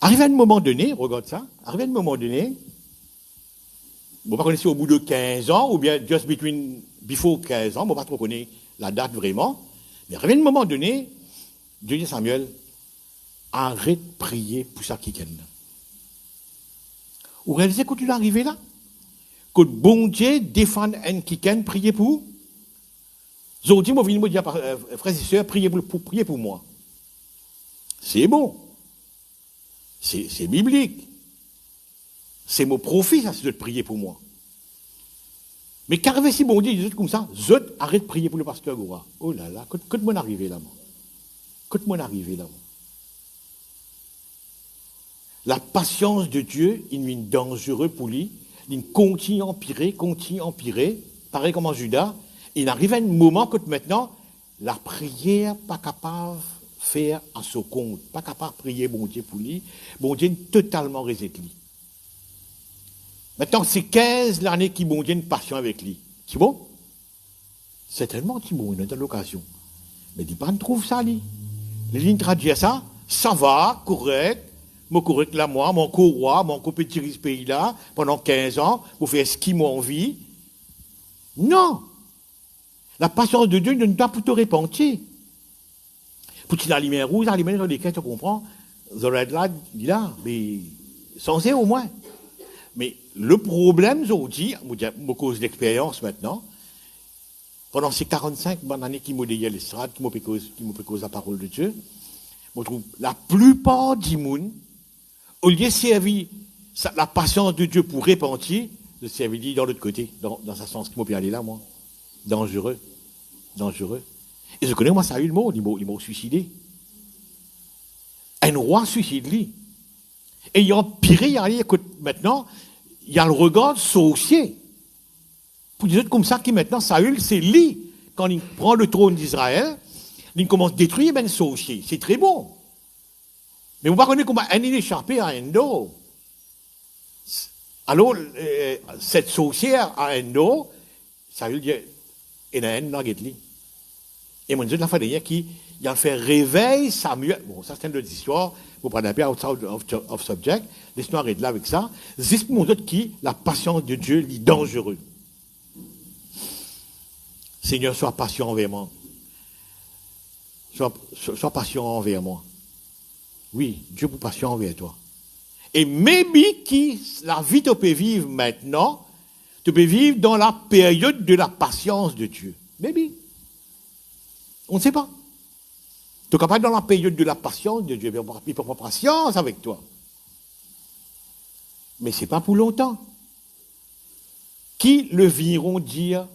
Arrivé à un moment donné, regarde ça, arrivé à un moment donné, vous ne connaissez pas au bout de 15 ans, ou bien just before 15 ans, vous ne pas trop connaître la date vraiment, mais arrivé à un moment donné, Dieu dit à Samuel, arrête de prier pour ça qui gagne. Vous réalisez quand tu es arrivé là? Que bon Dieu défend un qui gagne, prier pour? Aujourd'hui, moi, je viens me dire, frères et sœurs, priez pour moi. C'est bon. C'est biblique. C'est mon profit, ça, c'est de prier pour moi. Mais qu'arrive si bon Dieu dit comme ça, zut, arrête de prier pour le pasteur Goura. Oh là là, quand moi arrivé là, moi. Quand moi arrivé là, moi. La patience de Dieu, il est dangereux pour lui. Il continue à empirer, pareil comme en Judas. Il arrive à un moment que maintenant, la prière pas capable de faire à son compte, pas capable de prier bon Dieu pour lui. Bon Dieu est totalement reset lui. Maintenant, c'est 15 l'année qui bon Dieu est patient avec lui. C'est bon? C'est tellement bon, il a l'occasion. Mais il pas trouve ça, lui. Les lignes traduisent ça va, correct. Mon correct là, moi, mon co-roi, mon co-petit ce pays-là, pendant 15 ans, pour faire ce qui m'a envie. Non! La patience de Dieu ne doit pas pour te repentir. Pour qu'il la lumière rouge, la lumière de tu comprends? The red light, il est là, mais censé au moins. Mais le problème, aujourd'hui, à cause d'expérience maintenant, pendant ces 45 bonnes années qui m'ont dédié l'estrade, qui m'ont fait cause la parole de Dieu, je trouve la plupart des gens, au lieu de servir la patience de Dieu pour repentir, de servir dans l'autre côté, dans ce sens qui m'a pu aller là, moi. Dangereux. Et je connais, moi, ça a eu le mot, ils m'ont suicidé. Un roi suicide, lui. Et il a empiré, maintenant, il y a le regard sorcier. Pour dire comme ça, qui maintenant, Saül, c'est lui, quand il prend le trône d'Israël, il commence à détruire ben sorcier. C'est très bon. Mais vous ne connaissez pas comment un échappé à un dos. Alors, cette sorcière à un dos, Saül dit, il y a un nugget. Et mon Dieu, la fois dernière, qui a fait réveil Samuel. Bon, ça, c'est une autre histoire. Vous prenez un peu outside of subject. Laisse-nous arrêter là avec ça. C'est mon Dieu qui, la patience de Dieu, est dangereux. Seigneur, sois patient envers moi. Sois patient envers moi. Oui, Dieu est patient envers toi. Et maybe qui, la vie tu peux vivre maintenant, tu peux vivre dans la période de la patience de Dieu. Maybe. On ne sait pas. Tu es capable dans la période de la patience de Dieu. Il peut avoir patience avec toi. Mais ce n'est pas pour longtemps. Qui le viront dire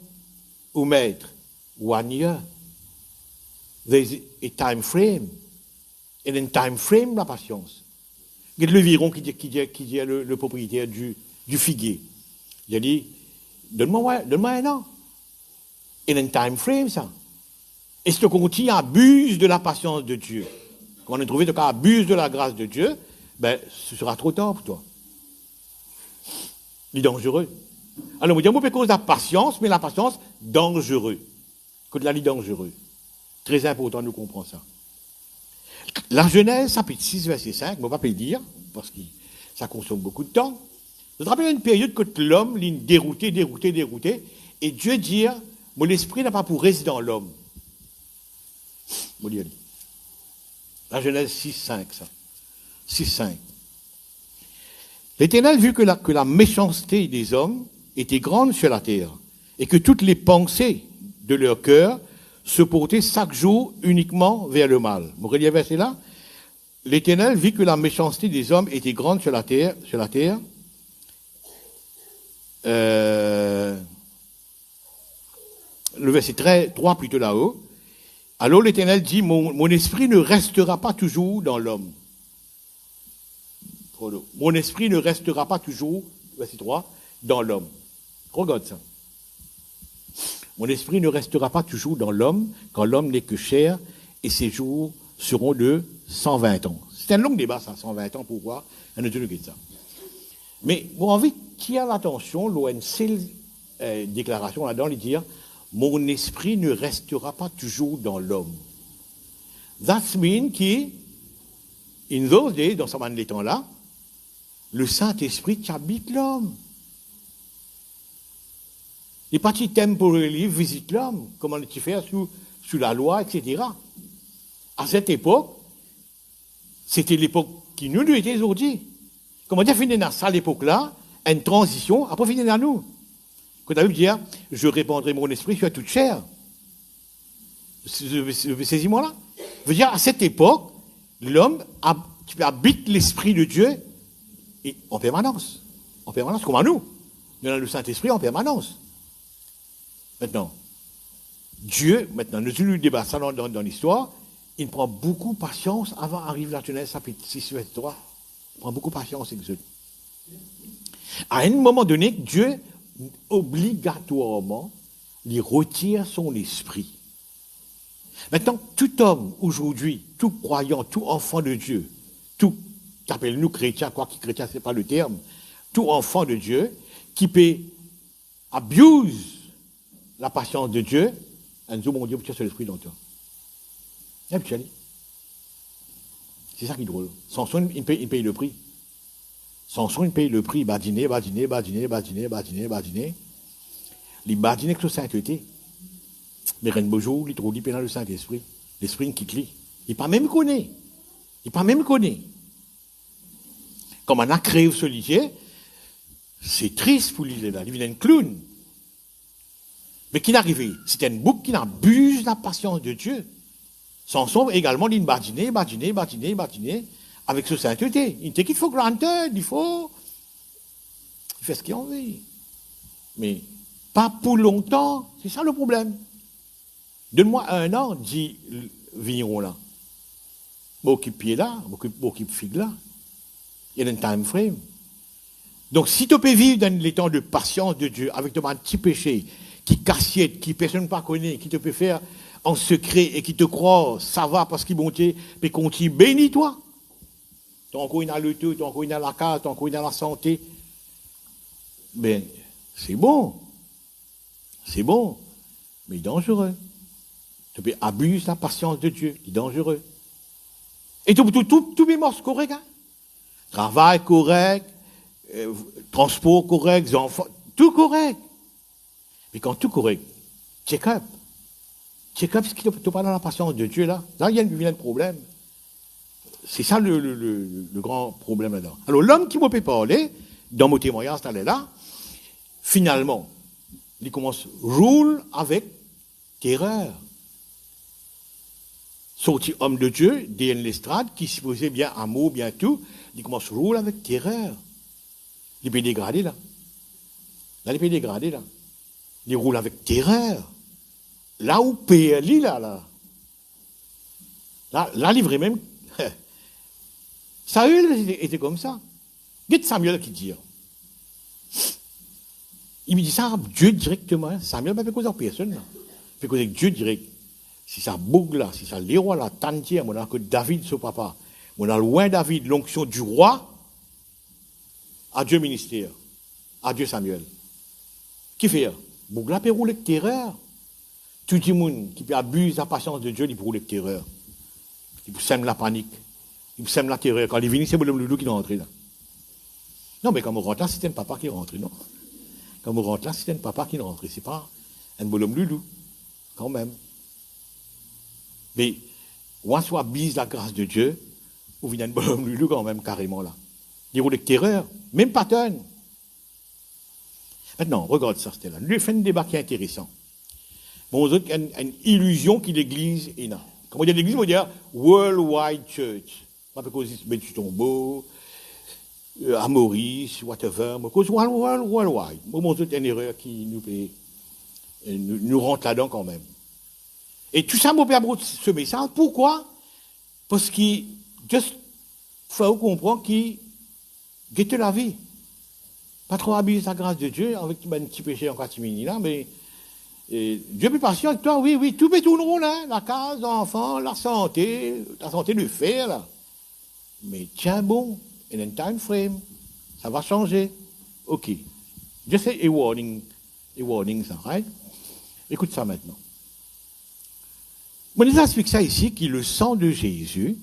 au maître? 1 year. There's a time frame. Et un time frame, la patience. Il y a le viron qui dit le propriétaire du figuier. Il a dit, Donne-moi un an. Et un time frame, ça. Et si tu continues à abuser de la patience de Dieu, quand on a trouvé que tu abuses de la grâce de Dieu, ben, ce sera trop tard pour toi. Il est dangereux. Alors, on dit, on peut cause de la patience, mais la patience, dangereux. Que de la vie dangereux. Très important de comprendre ça. La Genèse, chapitre 6, verset 5, on ne va pas le dire, parce que ça consomme beaucoup de temps. Je te rappelle une période que l'homme, il est dérouté, et Dieu dit, mon esprit n'a pas pour rester dans l'homme. La Genèse 6, 5, ça. 6, 5. L'Éternel vit que la méchanceté des hommes était grande sur la terre, et que toutes les pensées de leur cœur se portaient chaque jour uniquement vers le mal. Vous voyez le verset là? L'Éternel vit que la méchanceté des hommes était grande sur la terre. Le verset 3 plutôt là-haut. Alors l'Éternel dit, mon esprit ne restera pas toujours dans l'homme. Mon esprit ne restera pas toujours, verset 3, dans l'homme. Regarde ça. Mon esprit ne restera pas toujours dans l'homme, quand l'homme n'est que chair, et ses jours seront de 120 ans. C'est un long débat, ça, 120 ans, pourquoi? Un autre de ça. Mais, j'ai envie qu'il y ait l'attention, l'ONC, déclaration là-dedans, il dit, mon esprit ne restera pas toujours dans l'homme. That means que, in those days, dans ce moment de temps-là, le Saint-Esprit qui habite l'homme. Les parties temporally visitent l'homme, comment tu fais sous la loi, etc. À cette époque, c'était l'époque qui nous était aujourd'hui. Comment dire, finir dans ça, l'époque-là, une transition, après finir dans nous. Quand tu as vu dire, je répandrai mon esprit sur toute chair. Saisis-moi là. Veut dire, à cette époque, l'homme habite l'esprit de Dieu et en permanence. En permanence, comme à nous. Nous avons le Saint-Esprit en permanence. Maintenant, Dieu, maintenant, nous avons débat ça dans l'histoire, il prend beaucoup de patience avant d'arriver à la Genèse, chapitre 6, verset 3. Il prend beaucoup de patience, Exode. À un moment donné, Dieu, obligatoirement, lui retire son esprit. Maintenant, tout homme, aujourd'hui, tout croyant, tout enfant de Dieu, tout, qu'appelle-nous chrétiens, quoi que chrétien, c'est pas le terme, tout enfant de Dieu, qui peut abuse la patience de Dieu, un jour, mon Dieu, tu as sur l'esprit dans toi. C'est ça qui est drôle. Samson, il paye le prix. Samson, il paye le prix. Il badine. Il badine avec le Saint-Esprit. Mais rien de beau jour, il trouve dans le Saint-Esprit. L'esprit qui crie. Il n'est pas même connu. Comme on a créé ce lycée, c'est triste pour lui, là. Il vient un clown. Mais qui est arrivé? C'est un bouc qui abuse la patience de Dieu. Samson également, il badine avec ce sainteté. Il dit qu'il faut granted, il fait ce qu'il en veut. Mais pas pour longtemps, c'est ça le problème. Donne-moi un an, dit le vigneron là. M'occupe pied là, m'occupe figue là. Il y a un time frame. Donc si tu peux vivre dans les temps de patience de Dieu, avec ton petit péché, qui cassiette, qui personne ne connaît, qui te peut faire en secret et qui te croit, ça va parce qu'il monte, mais qu'on t'y bénit toi. Ton coup il a le tout, ton coup il a la case, ton coup il a la santé. Ben, c'est bon, mais dangereux. Tu peux abuser la patience de Dieu, c'est dangereux. Et tout les morts correct, hein? Travail correct, transport correct, enfants, tout correct. Mais quand tout correct, check-up, ce qui ne peut pas dans la patience de Dieu, là il y a un problème. C'est ça le grand problème là-dedans. Alors, l'homme qui m'a fait parler, dans mon témoignage, là, finalement, il commence roule avec terreur. Sorti homme de Dieu, D.N. Lestrade, qui supposait bien amour, bien tout, il commence roule avec terreur. Il peut dégrader là. Il roule avec terreur. Là où PLI, là, livré même. Saül était comme ça. Dites Samuel qui dit. Il me dit ça, Dieu directement. Samuel ne fait causer à personne. Il fait causer avec Dieu direct. Si ça bouge là, si ça les rois là, tantière, on a que David, son papa. On a loin David, l'onction du roi. Adieu ministère. Adieu Samuel. Qui fait? Bouge là, peut rouler de terreur. Tout le monde qui abuse la patience de Dieu, il peut rouler de terreur. Il sème la panique. Il sème la terreur. Quand il vient, c'est le loulou qui est rentré là. Non, mais quand on rentre là, c'est un papa qui est rentré, non? Quand on rentre là, c'est un papa qui est rentré. C'est pas un bonhomme loulou. Quand même. Mais, on soit bise la grâce de Dieu, ou vient un bonhomme loulou quand même, carrément là. Il roule de terreur. Même pas tonne. Maintenant, regarde ça, Stella. Lui fait un débat qui est intéressant. Bon, il y a une illusion que l'Église est là. Quand on dit l'Église, on dit Worldwide Church. On peut causer du tombeau, à Maurice, whatever. On cause worldwide. Bon, c'est une erreur qui nous rentre là-dedans quand même. Et tout ça, mon père, ce message, pourquoi? Parce qu'il faut comprendre qu'il guette la vie. Pas trop abuser la grâce de Dieu avec un petit péché en catimini là, mais Dieu est patient avec toi, oui, tout peut tourner là, la case, l'enfant, la santé de fer là. Mais tiens bon, in a time frame, ça va changer. Ok. Just a warning ça, right? Écoute ça maintenant. Moi, je vous explique ça ici, que le sang de Jésus,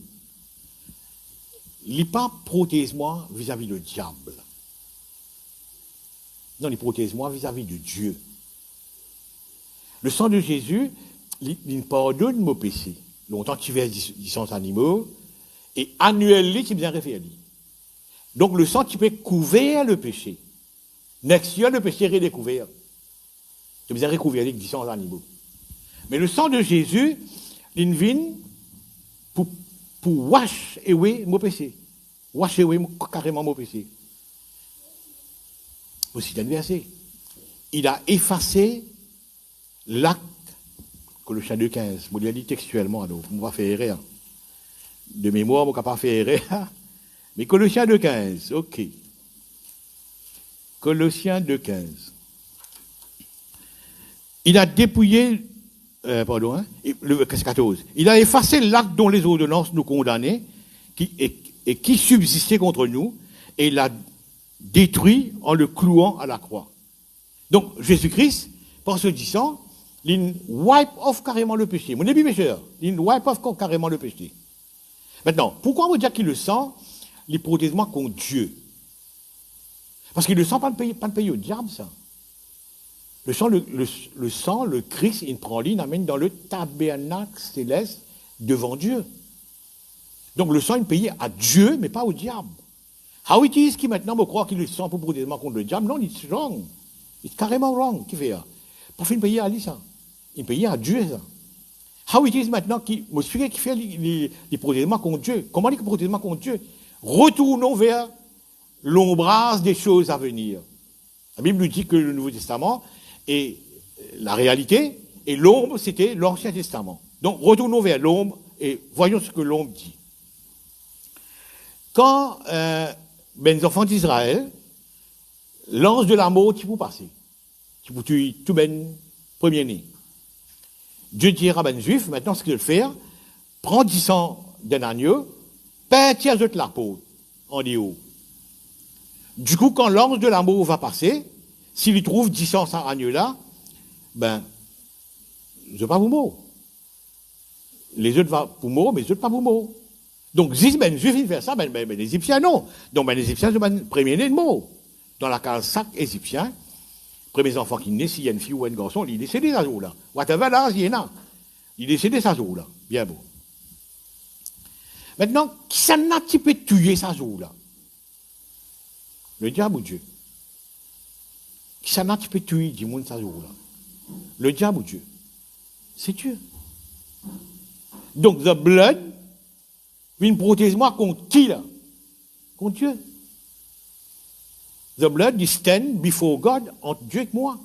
il n'est pas protège-moi vis-à-vis du diable. Non, il protège-moi vis-à-vis de Dieu. Le sang de Jésus, il pardonne mon péché. Longtemps tu fais des sangs animaux, et annuellement, tu bien référé. Donc, le sang, tu peux couvrir le péché. Next year, le péché est redécouvert. Tu bien recouvert avec des sangs animaux. Mais le sang de Jésus, il vient pour wash away mon péché. Wash away carrément mon péché. Aussi d'un verset. Il a effacé l'acte, Colossiens 2,15. Je l'ai dit textuellement, alors, on va faire erreur. De mémoire, on ne va pas faire erreur. Mais Colossiens 2,15, ok. Colossiens 2,15. Il a dépouillé, le verset 14. Il a effacé l'acte dont les ordonnances nous condamnaient et qui subsistait contre nous, et il l'a détruit en le clouant à la croix. Donc, Jésus-Christ, par ce disant, il wipe off carrément le péché. Mon début pécheur, il wipe off carrément le péché. Maintenant, pourquoi on dire qu'il le sent, les protège-moi contre Dieu? Parce qu'il ne sent pas de payer au diable, ça. Le sang, le Christ, il prend l'île, il amène dans le tabernacle céleste devant Dieu. Donc le sang, il paye à Dieu, mais pas au diable. How it is qui maintenant me croit qu'il le sent pour protéger contre le diable? Non, it's wrong. It's carrément wrong. Qui fait ça? Pour faire payer à lui, ça. Il paye à Dieu, ça. How it is maintenant qui me suit qui fait les protègements contre Dieu? Comment il protège contre Dieu? Retournons vers l'ombrage des choses à venir. La Bible nous dit que le Nouveau Testament est la réalité, et l'ombre, c'était l'Ancien Testament. Donc, retournons vers l'ombre, et voyons ce que l'ombre dit. Quand les enfants d'Israël, l'ange de la mort, tu peux passer. Tu peux tuer tout ben premier-né. Dieu dit à ben juif, maintenant ce qu'il veut faire, prends 10 sang d'un agneau, peintir de la peau en haut. Du coup, quand l'ange de la mort va passer, s'il trouve 10 sang sans agneau-là, ben, je ne vais pas vous mourir. Les autres vont pour mourir, mais les autres pas pour mourir. Donc, si ben juif il fait ça, ben les Égyptiens non. Donc, ben les Égyptiens, c'est ben premier-né de mort. Dans la case sac égyptien, premiers enfants qui naissent, s'il y a une fille ou un garçon, il est décédé à ce jour-là. Whatever là, il y en a. Il est décédé à ce jour-là. Bien beau. Maintenant, qui s'en a un petit peu tué à ce jour-là? Le diable ou Dieu? Qui s'en a un petit peu tué du monde à ce jour-là? Le diable ou Dieu? C'est Dieu. Donc, the blood, vient protéger moi contre qui là? Contre Dieu. The blood is stand before God, entre Dieu et moi.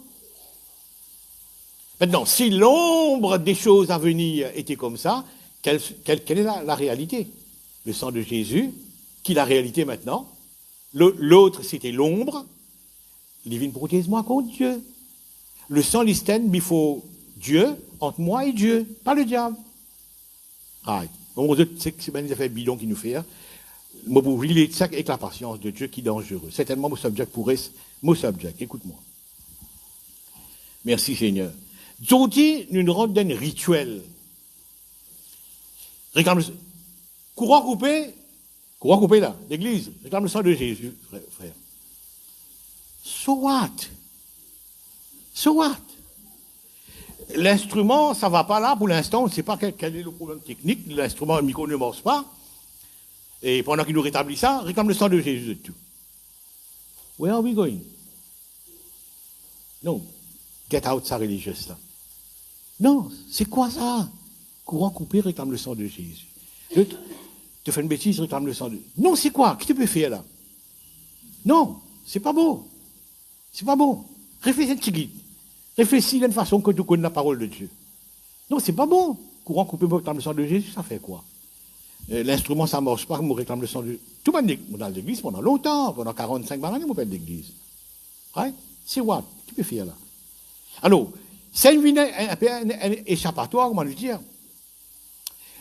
Maintenant, si l'ombre des choses à venir était comme ça, quelle est la réalité? Le sang de Jésus, qui est la réalité maintenant. L'autre, c'était l'ombre. il vient protéger moi contre Dieu. Le sang l'istène, il faut Dieu entre moi et Dieu, pas le diable. Right. On c'est bien des affaires bidons qui nous fait. Moi, vous voulez ça avec la patience de Dieu qui est dangereux. Certainement, mon subject pourrait, mon subject, écoute-moi. Merci Seigneur. Aujourd'hui, nous rentrons dans un rituel. Réclame le courant coupé là, l'église, réclame le sang de Jésus, frère. So what? So what? L'instrument, ça ne va pas là pour l'instant, on ne sait pas quel est le problème technique, l'instrument, le micro ne morce pas. Et pendant qu'il nous rétablit ça, réclame le sang de Jésus de tout. Where are we going? Non, get out sa religieuse là. Non, c'est quoi ça? Courant coupé, réclame le sang de Jésus. Tu fais une bêtise, réclame le sang de Jésus. Non, c'est quoi? Qu'est-ce que tu peux faire là? Non, c'est pas beau. C'est pas bon. Réfléchis un petit guide. Réfléchis d'une façon que tu connais la parole de Dieu. Non, c'est pas bon. Courant coupé, réclame le sang de Jésus, ça fait quoi? L'instrument, ça ne marche pas, on réclame le sang de Jésus. Tout le monde dans l'église pendant longtemps, pendant 45 années, on fait l'église. Right? C'est what? Tu peux faire là. Alors, c'est un peu un échappatoire, comment le dire?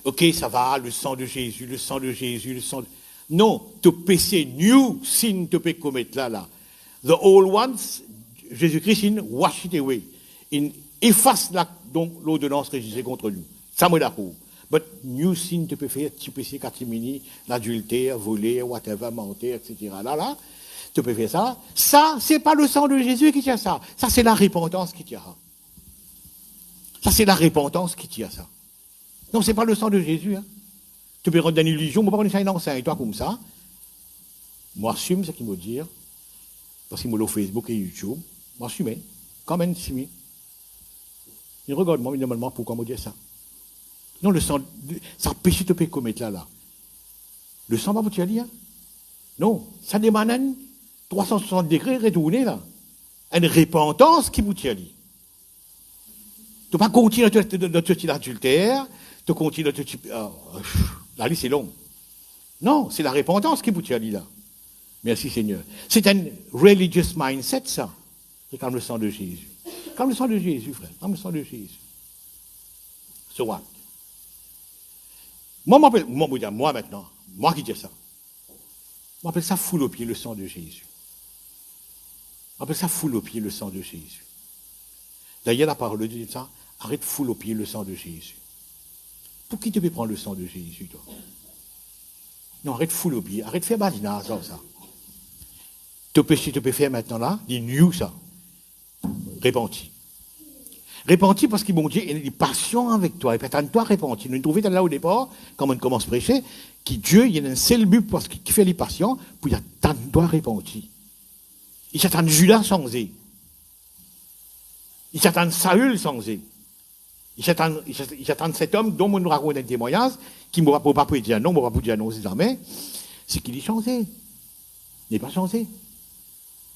Ok, ça va, le sang de Jésus, le sang de Jésus, le sang de... Non, te péché, new sin te peut commettre là. The old ones, Jésus-Christ, il wash it away. Il efface l'ordonnance régisée contre nous. Ça me d'accord. But new sin te peut faire, tu péché, catimini, l'adultère, voler, whatever, mentir, etc. Là, tu peux faire ça. Ça, c'est pas le sang de Jésus qui tient ça. Ça, c'est la repentance qui tient ça. Ça, c'est la repentance qui tient ça. Non, c'est pas le sang de Jésus. Hein. Tu peux rendre une illusion, moi, pas prendre ça une enseigne, toi, comme ça. Moi, assume ce qu'il me dit. Parce qu'il me l'a Facebook et YouTube. Moi, assume. Quand même, si. Il regarde-moi, il me demande pourquoi me dire ça. Non, le sang, ça péché te peut commettre là. Le sang va vous dire, hein? Non, ça demande 360 degrés retourné là. Une repentance qui vous tient. Tu ne peux pas continuer notre style adultère, tu continues notre type. La liste est longue. Non, c'est la repentance qui vous tient là. Merci Seigneur. C'est un religious mindset, ça. C'est comme le sang de Jésus. Comme le sang de Jésus, frère. Comme le sang de Jésus. So what? Moi maintenant, moi qui dis ça. On appelle ça foule au pied le sang de Jésus. On appelle ça foule au pied le sang de Jésus. D'ailleurs, la parole de Dieu dit ça, arrête foule au pied le sang de Jésus. Pour qui tu peux prendre le sang de Jésus, toi? Non, arrête foule au pied, arrête de faire badinage, ça. Ton péché, tu peux faire maintenant là, dis new ça. Repenti. Repenti parce qu'il bon Dieu, il est patient avec toi. Et puis, toi, repenti. Nous trouvons là au départ, quand on commence à prêcher, que Dieu, il y a un seul but parce qu'il fait les patients, pour y attendre toi repenti. Il s'attend Judas sans eux. Il s'attend Saül sans eux. Il s'attend cet homme dont on nous raconte un témoignage, qui ne va pas dire non, ne va pas dire non, c'est qu'il est changé. Il n'est pas changé.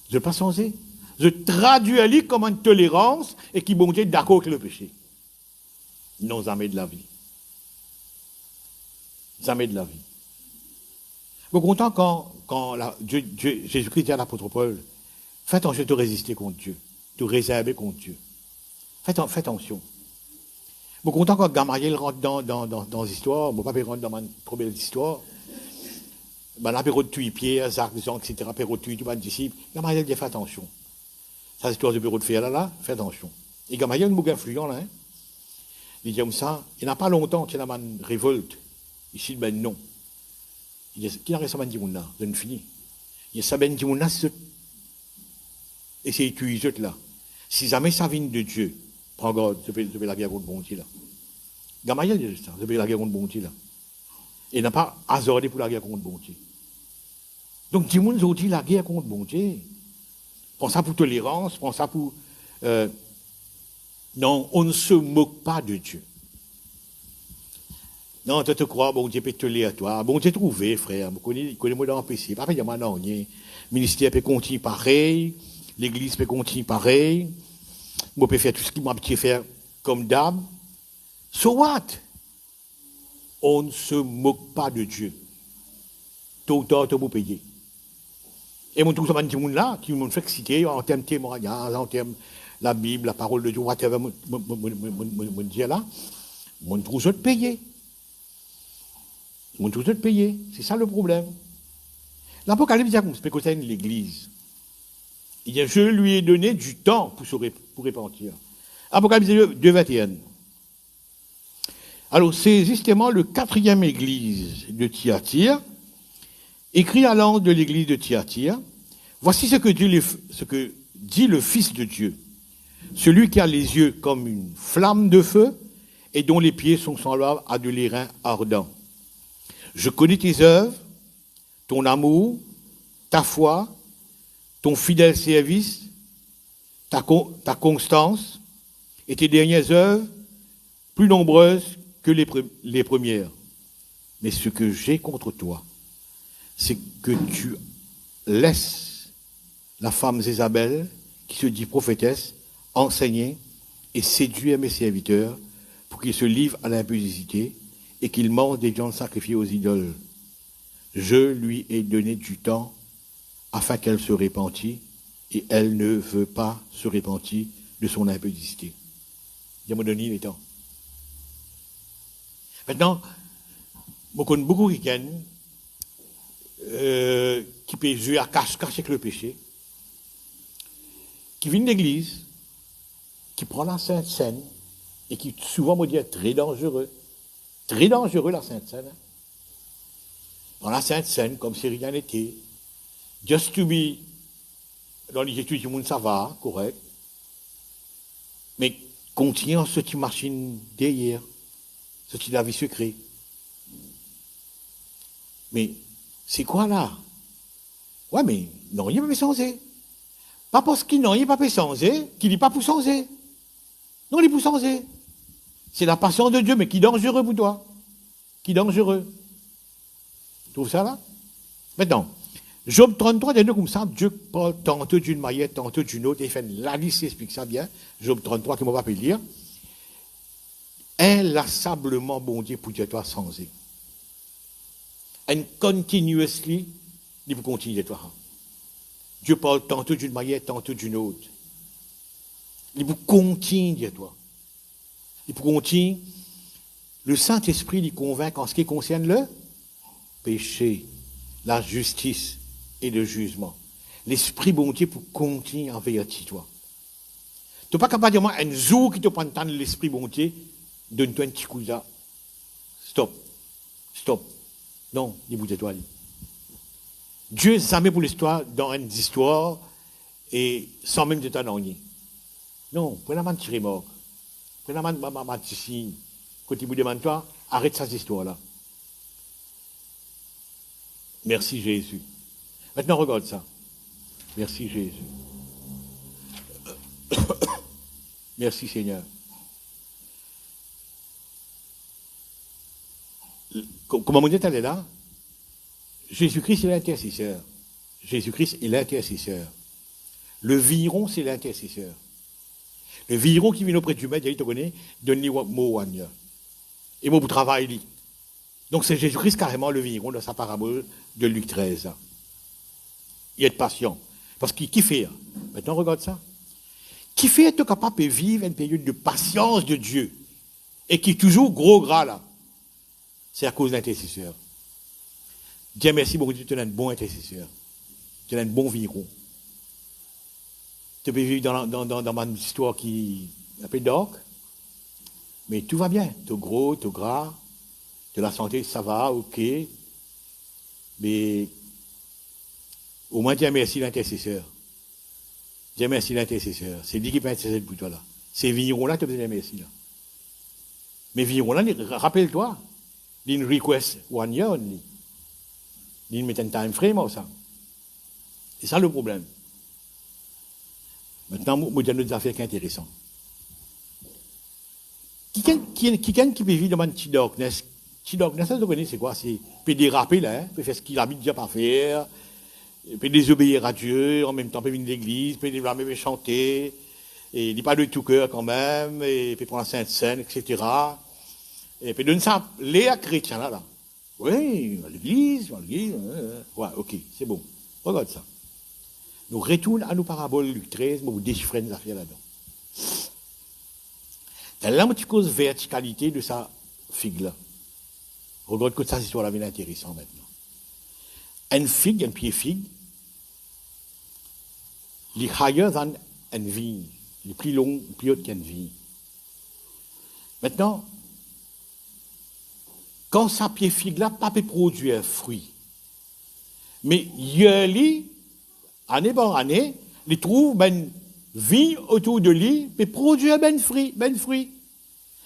Je ne pas changé. Je traduis comme une tolérance et qui bon Dieu est d'accord avec le péché. Non, jamais de la vie. Jamais de la vie. Vous content quand Jésus-Christ dit à l'apôtre Paul, fais attention de résister contre Dieu, de réserver contre Dieu. Fais attention. Vous content quand Gamaliel rentre dans l'histoire, mon papa rentre dans ma trop belle histoire. Ben là, Pérot de tuer Pierre, Jacques, Jean, etc., Pérot de tuer tout le disciple. Gamaliel dit, fais attention. Ça, l'histoire de Pérot de faire là, fais attention. Et Gamaliel, un influent, là, hein. Il dit comme ça, il n'y a pas longtemps qu'il y a une révolte. Ici, ben non. Il dit, qui a récemment dit, on a, d'une fini. Il dit, ça ben dit, on a, et c'est tuer là. Si jamais ça vient de Dieu, prends garde, je vais la guerre contre bon Dieu, là. Gamaliel dit ça, je vais la guerre contre bon Dieu, là. Et n'a pas hasardé pour la guerre contre bon Dieu. Donc, tout le monde dit la guerre contre bon Dieu. Prends ça pour tolérance, prends ça pour... non, on ne se moque pas de Dieu. Non, tu te crois, bon Dieu peut te lire à toi. Bon Dieu trouvé, frère. Connais-moi dans le PC. Pas fait, non, le ministère peut continuer pareil. L'église peut continuer pareil. Moi, je peux faire tout ce qu'il m'a petit faire comme d'hab. So what? On ne se moque pas de Dieu. Tôt ou tard, tu vas payer. Et mon tout ça, petit monde là, qui m'ont fait citer en termes témoignages, en termes la Bible, la parole de Dieu, whatever, mon Dieu là, mon tout ça de payer. Mon tout ça de payer. C'est ça le problème. L'Apocalypse dit comme ça, concerne l'Église. Il dit, je lui ai donné du temps pour repentir. Apocalypse 2, 21. Alors, c'est justement le 4e église de Thyatire, écrit à l'ange de l'église de Thyatire. Voici ce que dit le Fils de Dieu, celui qui a les yeux comme une flamme de feu et dont les pieds sont semblables à de l'airain ardent. Je connais tes œuvres, ton amour, ta foi, ton fidèle service, ta constance et tes dernières œuvres, plus nombreuses que les premières. Mais ce que j'ai contre toi, c'est que tu laisses la femme Jézabel, qui se dit prophétesse, enseigner et séduire mes serviteurs pour qu'ils se livrent à l'impudicité et qu'ils mangent des viandes sacrifiées aux idoles. Je lui ai donné du temps afin qu'elle se repentît, et elle ne veut pas se repentir de son impudicité. Il m'a donné le temps. Maintenant, je connais beaucoup de gens qui peuvent jouer à cacher avec le péché, qui viennent d'église, qui prennent la Sainte Seine, et qui souvent me disent très dangereux. Très dangereux la Sainte Seine. Dans la Sainte Seine, comme si rien n'était. Just to be, dans les études du monde, ça va, correct. Mais continue en ce qui machine derrière, ce qui la vie secret. Mais c'est quoi là? Ouais, mais non, il n'est pas changer. Pas parce qu'il n'est pas changer, qu'il n'est pas pour changer. Non, il est pour changer. C'est la patience de Dieu, mais qui est dangereux pour toi. Qui est dangereux. Tu trouves ça là? Maintenant, Job 33, des deux comme ça, Dieu parle tantôt d'une manière, tantôt d'une autre, et il fait la liste, explique ça bien. Job 33, que moi, je vais lire. Inlassablement, bon Dieu, pour Dieu, toi, changer. And continuously, il faut continuer, toi. Dieu parle tantôt d'une manière, tantôt d'une autre. Il faut continuer, toi. Il faut continuer. Le Saint-Esprit, il convainc en ce qui concerne le péché, la justice et le jugement. L'Esprit bon Dieu pour continuer en vérité, toi. Tu n'es pas capable de dire, un jour qui te prend entendre l'Esprit bon Dieu, donne-toi un petit coup là. Stop. Stop. Non, il vous toi. Dieu n'est jamais pour l'histoire, dans une histoire, et sans même de t'annoncer. Non, prenez la main de tirer mort. Prenez la main de signe. Quand il vous demande toi, arrête cette histoire-là. Merci Jésus. Maintenant, regarde ça. Merci Jésus. Merci Seigneur. Comment on dit, elle est là? Jésus-Christ est l'intercesseur. Jésus-Christ est l'intercesseur. Le viron, c'est l'intercesseur. Le viron qui vient auprès du maître, il te connaît, donne-lui mot. Et moi, vous travaillez. Donc, c'est Jésus-Christ carrément le viron dans sa parabole de Luc 13. Il est patient. Parce qu'il qui fait? Maintenant, regarde ça. Qui fait être capable de vivre une période de patience de Dieu et qui est toujours gros gras là? C'est à cause de l'intercesseur. Dieu merci, bon Dieu, tu es un bon intercesseur. Tu es un bon viron. Tu peux vivre dans ma histoire qui est un peu dark, mais tout va bien. Tu es gros, tu es gras, tu as la santé, ça va, ok. Mais au moins, Dieu merci l'intercesseur. Dieu merci l'intercesseur. C'est lui qui peut intercéder pour toi là. Ces virons-là, tu as besoin de merci là. Mais virons-là, rappelle-toi, d'une request one year only. D'une met un time frame ou ça. C'est ça le problème. Maintenant, je vais des affaires qui sont intéressantes. Quelqu'un qui peut vivre dans une petite darkness, ça, vous connaissez, c'est quoi? C'est peut déraper là, peut faire ce qu'il habite déjà pas faire, peut désobéir à Dieu, en même temps peut venir de l'église, peut même chanter, et il dit pas de tout cœur quand même, et peut prendre la Sainte Seine, etc. Et puis donne ça, les chrétiens là. Oui, à l'église. Ouais, ok, c'est bon. Regarde ça. Nous retournons à nos paraboles, Luc 13, mais vous déchiffrez les affaires là-dedans. Dans la verticalité de sa figue-là. Regarde que ça, c'est sur la vie intéressant maintenant. Une figue, un pied figue, il est higher than une vigne. Il est plus long, plus haut qu'une vigne. Maintenant, quand sa pied figue-là, pas peut produire un fruit. Mais il année par année, il trouve une vie autour de lui, mais produire un fruit.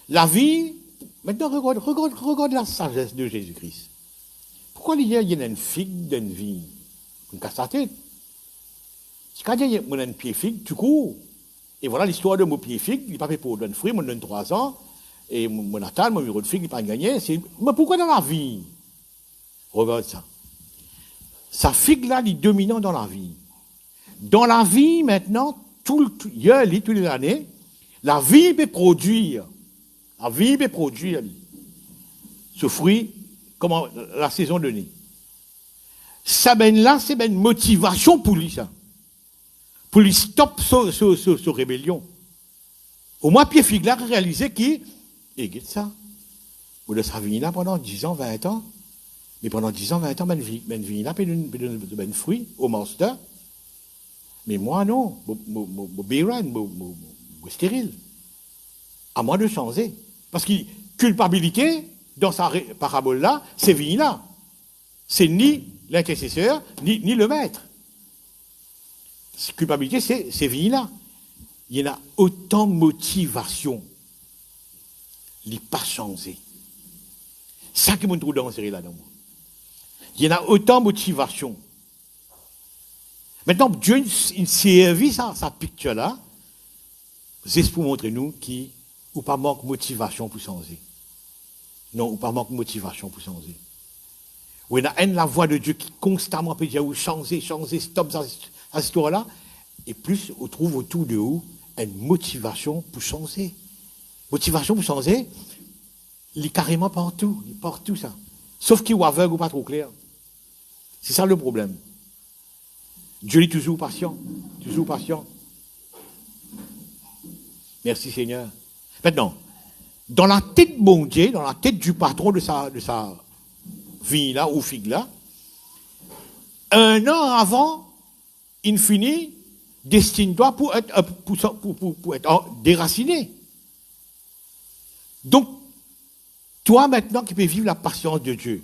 La vie, maintenant regarde la sagesse de Jésus-Christ. Pourquoi il y a une figue d'une vie? On casse la tête. Si quand il y a un pied figue, tu cours. Et voilà l'histoire de mon pied figue, il n'est pas fait pour donner fruit, moi donne 3 ans, et mon Natal, mon bureau de figue, il n'est pas gagné. Mais pourquoi dans la vie? Regarde ça. Sa figue-là, il est dominant dans la vie. Dans la vie, maintenant, tous les années, la vie peut produire. La vie peut produire ce fruit, comme la saison donnée. Ça, là, c'est une motivation pour lui, ça. Pour lui stopper ce rébellion. Au moins, Pierre Figlar a réalisé qu'il, regarde ça. Vous le savez là pendant 10 ans, 20 ans. Mais pendant 10 ans, 20 ans, ben vie là, peut donner fruit au monster. Mais moi, non. Mon béran, mon stérile. À moi de changer. Parce que culpabilité, dans sa parabole-là, c'est vie-là. C'est ni l'intercesseur, ni le maître. Culpabilité, c'est vie-là. Il y en a autant de motivation. Il n'est pas changé. Ça qui me trouve dangereux là-dedans. Il y en a autant de motivation. Maintenant, Dieu il servi sa picture-là, c'est pour montrer nous qu'il ou pas manque de motivation pour changer. Non, ou pas manque de motivation pour changer. Ou il y a la voix de Dieu qui constamment peut dire changer, stop cette histoire-là. Et plus on trouve autour de vous une motivation pour changer. Motivation pour changer, il est carrément partout. Il est partout ça. Sauf qu'il est aveugle ou pas trop clair. C'est ça le problème. Dieu est toujours patient. Toujours patient. Merci Seigneur. Maintenant, dans la tête bon Dieu, dans la tête du patron de sa vie là ou figue là, 1 an avant, il finit, destine-toi pour être déraciné. Donc, toi maintenant qui peux vivre la patience de Dieu,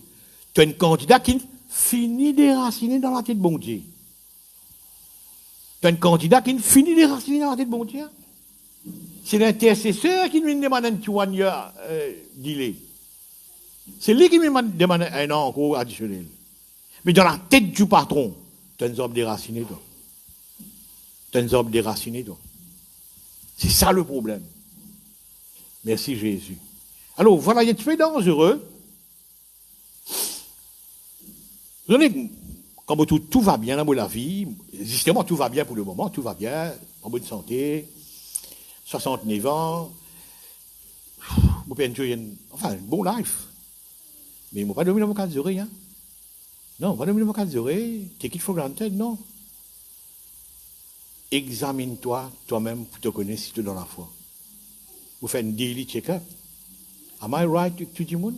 tu as un candidat qui finit déraciné dans la tête de bon Dieu. Tu as un candidat qui finit déraciné dans la tête de bon Dieu. C'est l'intercesseur qui nous demande un témoignage d'il. C'est lui qui me demande un an encore additionnel. Mais dans la tête du patron, tu as un homme déraciné, toi. Tu as un homme déraciné, toi. C'est ça le problème. Merci Jésus. Alors, voilà, il est très dangereux. Vous savez, comme tout va bien dans la vie, justement, tout va bien pour le moment, tout va bien, en bonne santé, 69 ans, enfin, un bon life. Mais ils ne m'ont pas donné mon cas de oreilles, hein. Non, pas donné mon cas de oreilles, take it for granted, non. Examine-toi toi-même pour te connaître si tu es dans la foi. Vous faites un daily check-up. Am I right to the moon?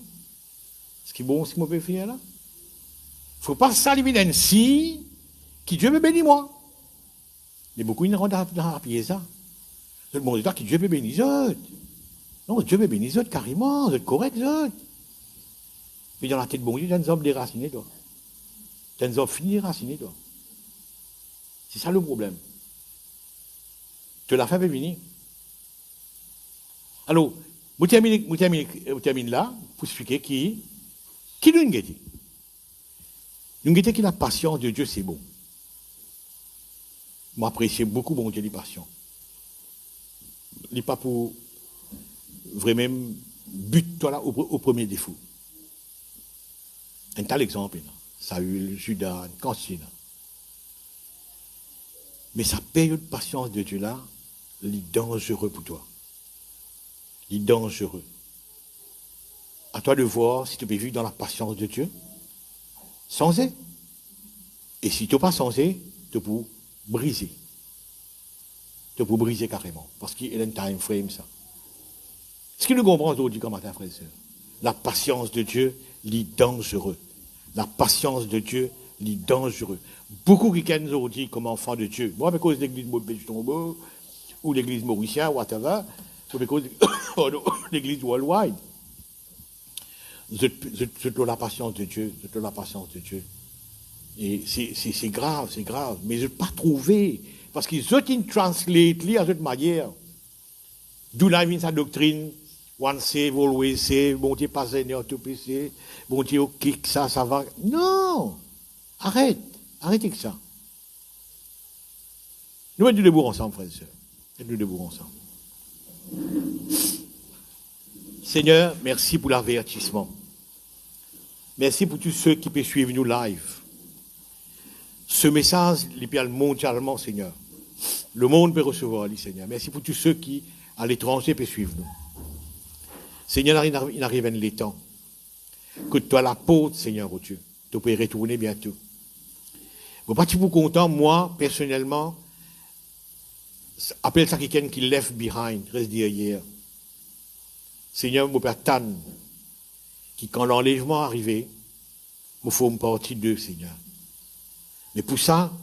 Ce qui est bon, ce que je peux faire là? Il ne faut pas s'allumer d'un signe qui Dieu me bénit moi. Mais beaucoup ils rentrent dans la pièce ça. Le monde dit que Dieu me bénit eux. Non, Dieu me bénit eux carrément, c'est correct eux. Mais dans la tête de bon Dieu, tu as un homme déraciné toi. Tu as un homme fini déraciné toi. C'est ça le problème. Tu l'as fait venir. Alors, je termine là pour expliquer qui nous dit. Nous dit que la patience de Dieu, c'est bon. Moi, j'apprécie beaucoup bon Dieu, les patients. Il n'est pas pour vraiment but toi là au premier défaut. Un tel exemple, là. Saül, Judas, Cancine. Mais sa période de patience de Dieu là, il est dangereux pour toi. Il est dangereux. À toi de voir si tu peux vivre dans la patience de Dieu. Changer. Et si tu n'as pas changé, tu peux briser. Tu peux briser carrément. Parce qu'il y a un time frame, ça. Ce que nous comprenons aujourd'hui comme matin, frères et sœurs, la patience de Dieu est dangereux. La patience de Dieu est dangereux. Beaucoup qui nous aujourd'hui comme enfants de Dieu. Moi, à cause de l'église Maude-Tombeau, ou l'église Mauricien, whatever, ou à cause de l'église worldwide. Je te la patience de Dieu, je te la patience de Dieu. Et c'est grave, c'est grave. Mais je ne pas trouvé. Parce qu'ils ont translate à cette manière. D'où la vient sa doctrine. One save, always save. Bon Dieu, pas Seigneur, tout péché. Bon Dieu, ok, ça va. Non! Arrête. Arrêtez que ça. Nous mettons debout ensemble, frères et sœurs. Mettons debout ensemble. Seigneur, merci pour l'avertissement. Merci pour tous ceux qui peuvent suivre nous live. Ce message, il peut aller mondialement, Seigneur. Le monde peut recevoir, Seigneur. Merci pour tous ceux qui, à l'étranger, peuvent suivre nous. Seigneur, il arrive les temps. Que toi l'apôtre, Seigneur, oh Dieu. Tu peux y retourner bientôt. Vous pas vous content, moi, personnellement, appelle ça quelqu'un qui left behind, reste derrière. Seigneur, mon Père Tan, qui, quand l'enlèvement arrivé, il faut une partie d'eux, Seigneur. Mais pour ça,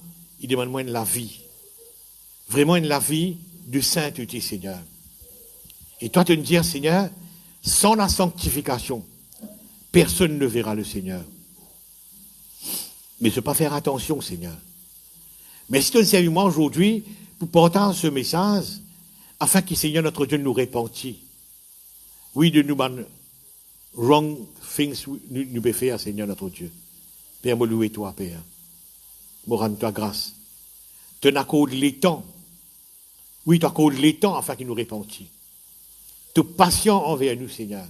il demande moi la vie. Vraiment la vie de sainteté, Seigneur. Et toi, tu me dis, Seigneur, sans la sanctification, personne ne verra le Seigneur. Mais je ne veux pas faire attention, Seigneur. Mais si tu me moi aujourd'hui, pour porter ce message, afin que, Seigneur, notre Dieu nous repentit. Oui, de nous, wrong things, nous peut faire, Seigneur, notre Dieu. Père, me louer toi, Père. Me rendre toi grâce. Tu n'accordes les temps. Oui, tu accordes les temps afin qu'il nous repentit. Tu es patient envers nous, Seigneur.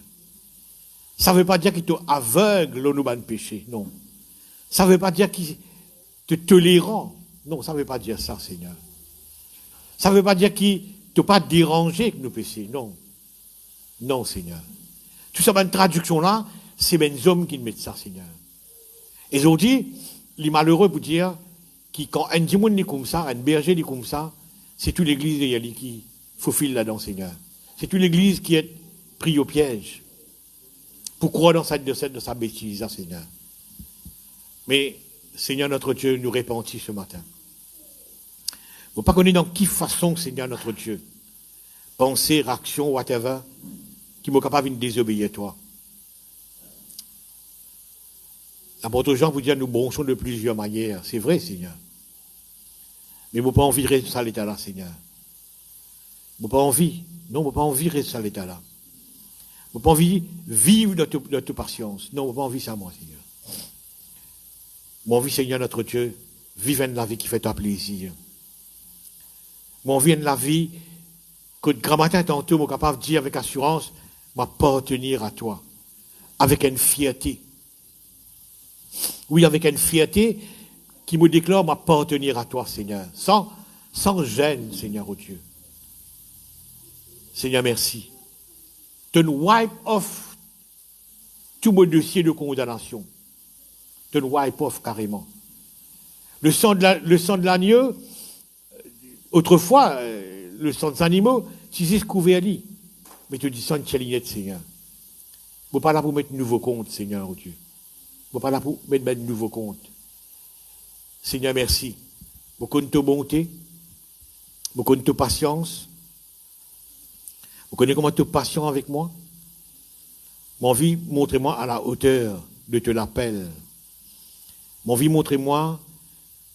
Ça ne veut pas dire qu'il te aveugle au nous de péché, non. Ça ne veut pas dire qu'il te tolérant. Non, ça ne veut pas dire ça, Seigneur. Ça ne veut pas dire qu'il ne t'a pas dérangé que nous péchions, non. Non, Seigneur. Tout ça, une traduction-là, c'est les hommes qui mettent ça, Seigneur. Et aujourd'hui, les malheureux pour dire que quand un démon est comme ça, un berger est comme ça, c'est toute l'église qui faufile là-dedans, Seigneur. C'est toute l'église qui est prise au piège. Pour croire dans sa bêtise, Seigneur. Mais, Seigneur notre Dieu, nous repentit ce matin. Vous ne pas connaître dans quelle façon, Seigneur notre Dieu, pensée, réaction, whatever, qui m'est capable de désobéir à toi. L'apôtre Jean vous dit, nous bronchons de plusieurs manières. C'est vrai, Seigneur. Mais vous n'avez pas envie de rester à l'état là, Seigneur. Vous n'avez pas envie. Non, vous n'avez pas envie de rester à l'état là. Vous n'avez pas envie de vivre notre patience. Non, vous n'avez pas envie ça, moi, Seigneur. Mon vie, Seigneur, notre Dieu, vivre la vie qui fait toi plaisir. Mon vie, la vie que grand matin, tantôt, je suis capable de dire avec assurance, m'appartenir à toi. Avec une fierté. Oui, avec une fierté qui me déclare m'appartenir à toi, Seigneur. Sans gêne, Seigneur, oh Dieu. Seigneur, merci. Tu wipe off tout mon dossier de condamnation. Tu wipe off carrément. Le sang de l'agneau, autrefois, le sang des animaux, si c'est ce couvert dit. Mais tu dis sang de chalignette, Seigneur. Je ne pas là pour mettre de nouveaux comptes, Seigneur, oh Dieu. Je ne pas là pour mettre de nouveaux comptes. Seigneur, merci. Je connais ta bonté. Je connais ta patience. Je connais comment tu es patient avec moi. Mon vie, montrez-moi à la hauteur de te l'appel. Mon vie, montrez-moi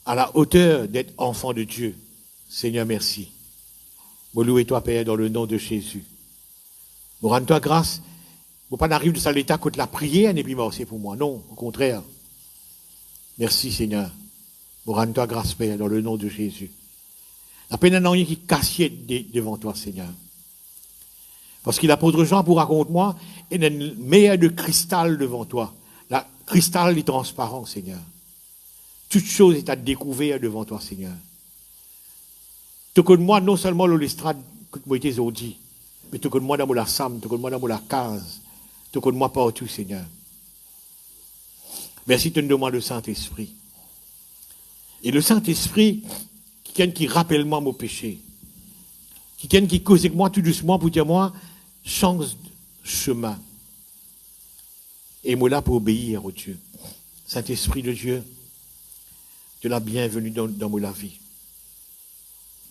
à la hauteur d'être enfant de Dieu. Seigneur, merci. Me louer toi, Père, dans le nom de Jésus. Me rends-toi grâce. Je ne pas arriver de ça l'état que la prière n'est plus morcée pour moi. Non, au contraire. Merci, Seigneur. Me rends-toi grâce, Père, dans le nom de Jésus. La peine d'un qui cassier devant toi, Seigneur. Parce que l'apôtre Jean, pour raconter-moi, il y a une meilleure de cristal devant toi. La cristal est transparent, Seigneur. Toute chose est à découvrir devant toi, Seigneur. Tu connais moi non seulement l'estrade que moi été aujourd'hui, mais tu connais moi dans la sam, tu connais moi dans la case, tu connais moi partout, Seigneur. Merci de nous demander le Saint-Esprit. Et le Saint-Esprit qui rappelle-moi mon péché. Quelqu'un qui cause avec moi tout doucement pour dire moi, change de chemin. Et moi là pour obéir au Dieu. Saint-Esprit de Dieu, de la bienvenue dans ma vie.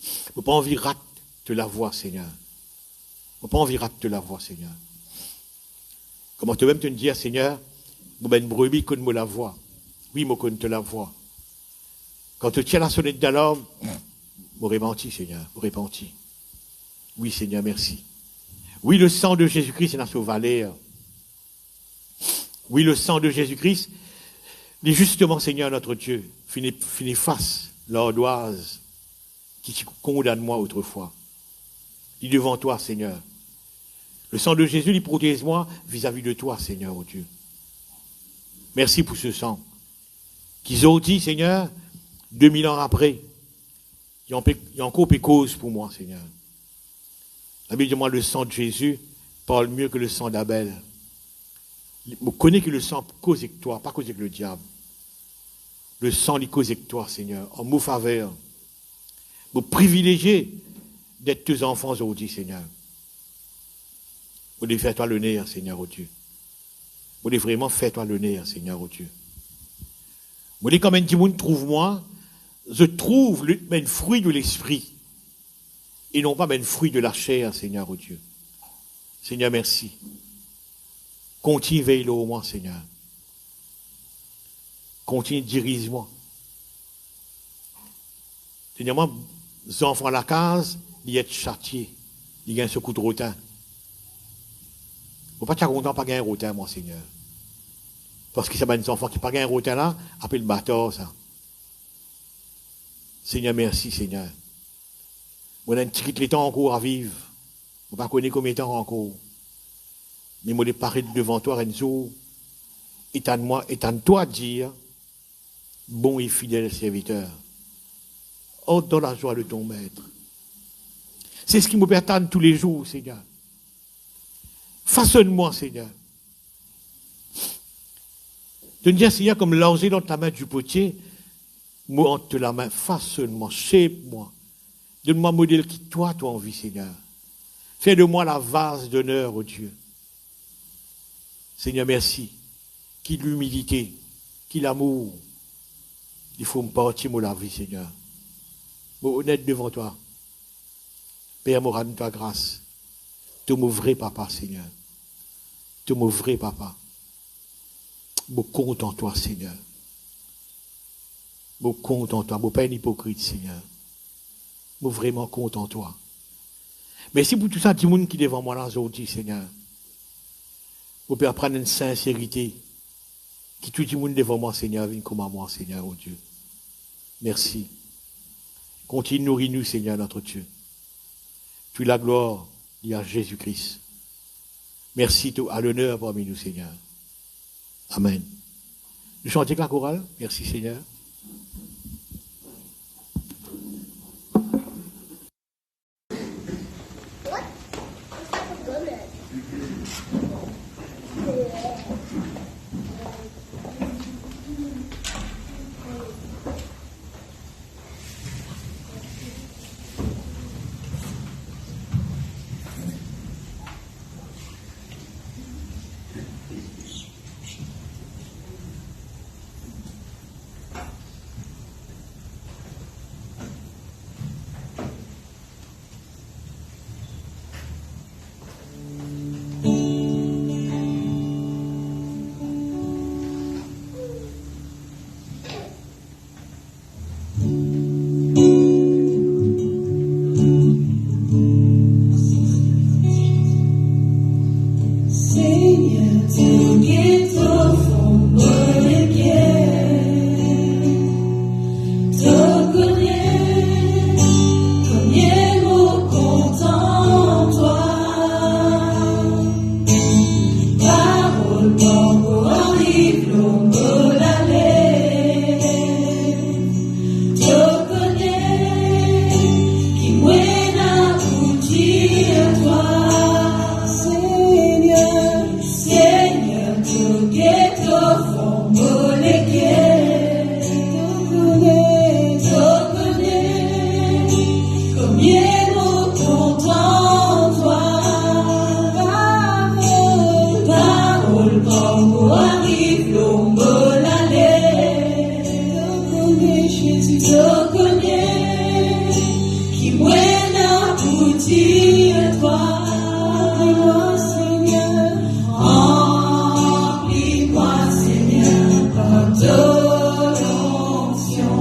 Je n'ai pas envie de te la voir, Seigneur. Je n'ai pas envie de te la voir, Seigneur. Comment tu même te dire, Seigneur, je suis une brebis que me la voix. Oui, je connais te la voix. Quand tu tiens la sonnette d'alarme, je repentis, Seigneur, je repentis. Oui, Seigneur, merci. Oui, le sang de Jésus-Christ est dans ce valeur. Oui, le sang de Jésus-Christ est justement, Seigneur, notre Dieu, finit face l'ardoise qui condamne moi autrefois. Il est devant toi, Seigneur. Le sang de Jésus, il protège moi vis-à-vis de toi, Seigneur, oh Dieu. Merci pour ce sang. Qu'ils ont dit, Seigneur, 2000 ans après, il y a encore cause pour moi, Seigneur. La Bible dit, moi, le sang de Jésus parle mieux que le sang d'Abel. Je connais que le sang cause avec toi, pas cause avec le diable. Le sang, il cause avec toi, Seigneur, en mon faveur. Je privilégié d'être tes enfants aujourd'hui, Seigneur. Je voulais faire toi l'honneur, Seigneur, oh Dieu. Je voulais vraiment faire toi l'honneur, Seigneur, oh Dieu. Je voulais quand même dire, trouve moi, je trouve le fruit de l'esprit. Et non pas le fruit de la chair, Seigneur, oh Dieu. Seigneur, merci. Continue veille au moi, Seigneur. Continue dirige-moi. Seigneur, moi, les enfants à la case, ils sont châtiés. Ils gagnent ce coup de rotin. Je ne suis pas content de pas gagner un rotin, moi, Seigneur. Parce que c'est des enfants qui ne pas gagner un rotin là, après le bâtard, ça. Seigneur, merci, Seigneur. On a un petit temps encore à vivre. On ne pas connaître combien de temps encore. Mais moi, je parais devant toi, Renzo. Étonne-toi de dire, bon et fidèle serviteur. Oh, dans la joie de ton maître. C'est ce qui me pertanne tous les jours, Seigneur. Façonne-moi, Seigneur. De me dire, Seigneur, comme langer dans ta main du potier, moi, entre la main, façonne-moi, shape-moi. Donne-moi un modèle qui, toi, tu as envie, Seigneur. Fais de moi la vase d'honneur, oh Dieu. Seigneur, merci. Qui l'humilité, qui l'amour. Il faut me partir, moi, la vie, Seigneur. Moi, honnête devant toi. Père, moi, rends toi grâce. Tu mon vrai papa, Seigneur. Tu mon vrai papa. Je compte en toi, Seigneur. Je compte en toi. Je ne suis pas un hypocrite, Seigneur. Je vraiment compte en toi. Merci pour tout ça, tout le monde qui est devant moi là aujourd'hui, Seigneur. Je peux apprendre une sincérité. Qui tout le monde devant moi, Seigneur, vienne comme à moi, Seigneur, oh Dieu. Merci. Continue, nourris-nous, Seigneur, notre Dieu. Tu la gloire, il y a Jésus-Christ. Merci à l'honneur parmi nous, Seigneur. Amen. Nous chantons la chorale. Merci, Seigneur. aboutir toi. Remplis-moi, Seigneur. Remplis-moi, Seigneur, par ton onction.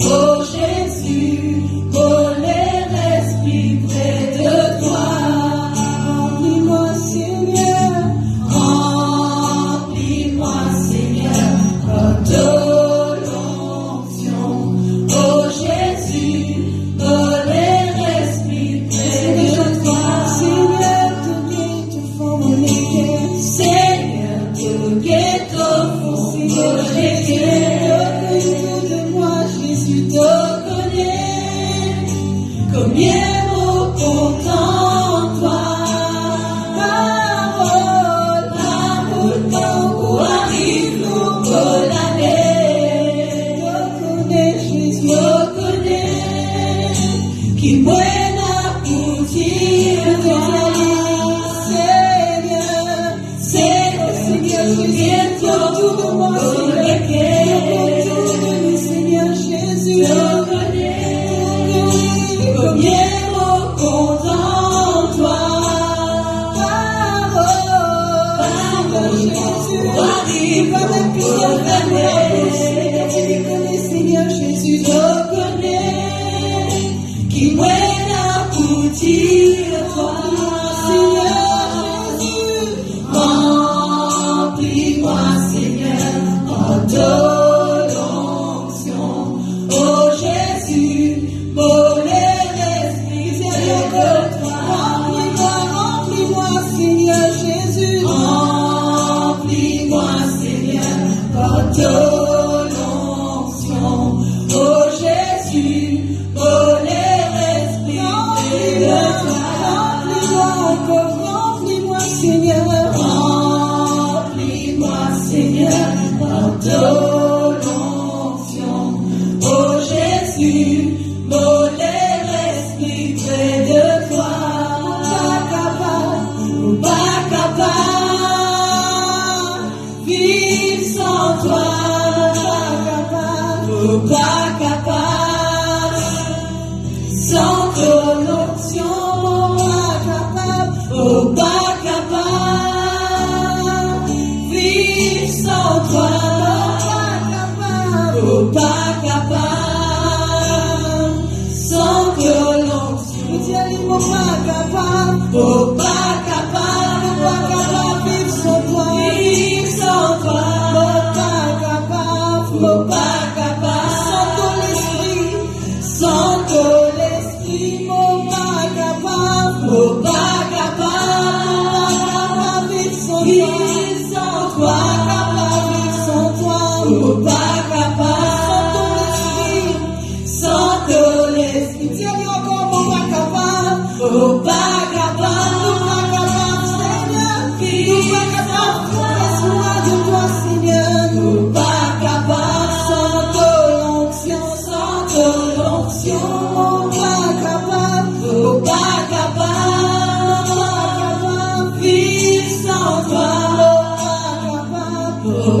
Oh Jésus, colère l'esprit près de toi. Remplis-moi, Seigneur. Remplis-moi, Seigneur, par ton onction. Oh Jésus, colère l'esprit près de toi. Seigneur, te guette au fond de mes cœurs. Seigneur, te guette au fond de mes cœurs. Autour de moi, Jésus te connaît. Combien mot content toi. Parole, parole, tango arrive nous condamner. Te connais, Jésus, te connais. Qui mène à boutir toi. Seigneur, Seigneur, Seigneur, autour de moi, autour de nous, Seigneur Jésus, te connais. Combien mot content toi. Parole, Jésus, arrive avec plusieurs années. Tu les connais, Seigneur Jésus, te connais. Qui mène à boutir toi. Seigneur Jésus, remplis-moi, Seigneur, en ton onction. Oh Jésus, mollet l'esprit près de toi. Remplis-moi, remplis-moi, Seigneur Jésus. Remplis-moi, Seigneur, par ton onction. Oh Jésus, mollet l'esprit près de toi. Remplis-moi encore, remplis-moi, Seigneur. Remplis-moi, Seigneur, par ton onction. Oh Jésus, mollet l'esprit près de toi. Pas capable, vivre sans toi. Pas capable, sans ton onction. Pas capable, vivre sans toi. Pas capable, sans ton onction. Pas capable, pas capable, vivre sans toi. Vivre sans toi. Pas capable, pas capable, sans ton esprit. Sans ton esprit, pas capable, pas capable, vivre sans toi. Pas capable, vivre sans toi. Pas capable, sans ton esprit. Dis-lui encore, pas capable. Pas capable, Seigneur. Nous pas capable, laisse-moi de toi, Seigneur. Nous pas capable, sans ton onction, sans ton onction. Pas capable, pas capable, vivre sans toi.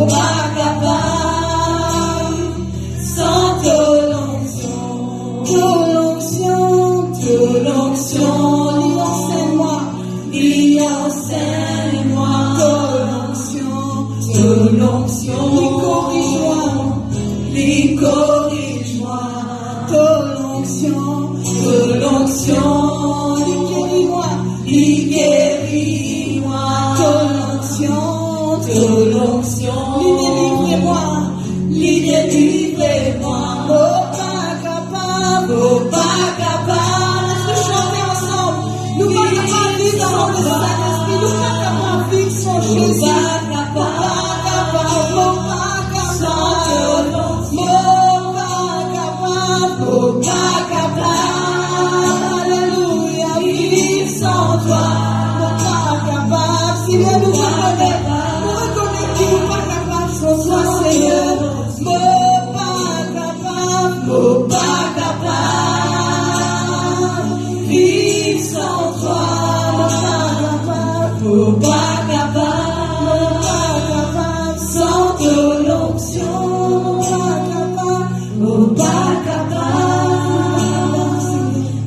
Pas capable, sans ton onction. Ton onction, ton onction. Enseigne-moi, enseigne-moi, ton onction, corrige-moi, ton onction, guéris-moi, ton onction, délivrez-moi, pas capable, laisse-nous chanter ensemble, nous pas capables de vivre sans le Saint-Esprit, nous pas capables de vivre sans Jésus, pas capable, alléluia, vivre sans toi, pas capable, si bien nous reconnaître qu'il n'est pas capable sans toi, Seigneur, pas capable, vivre sans toi, pas capable, sans ton onction, pas capable,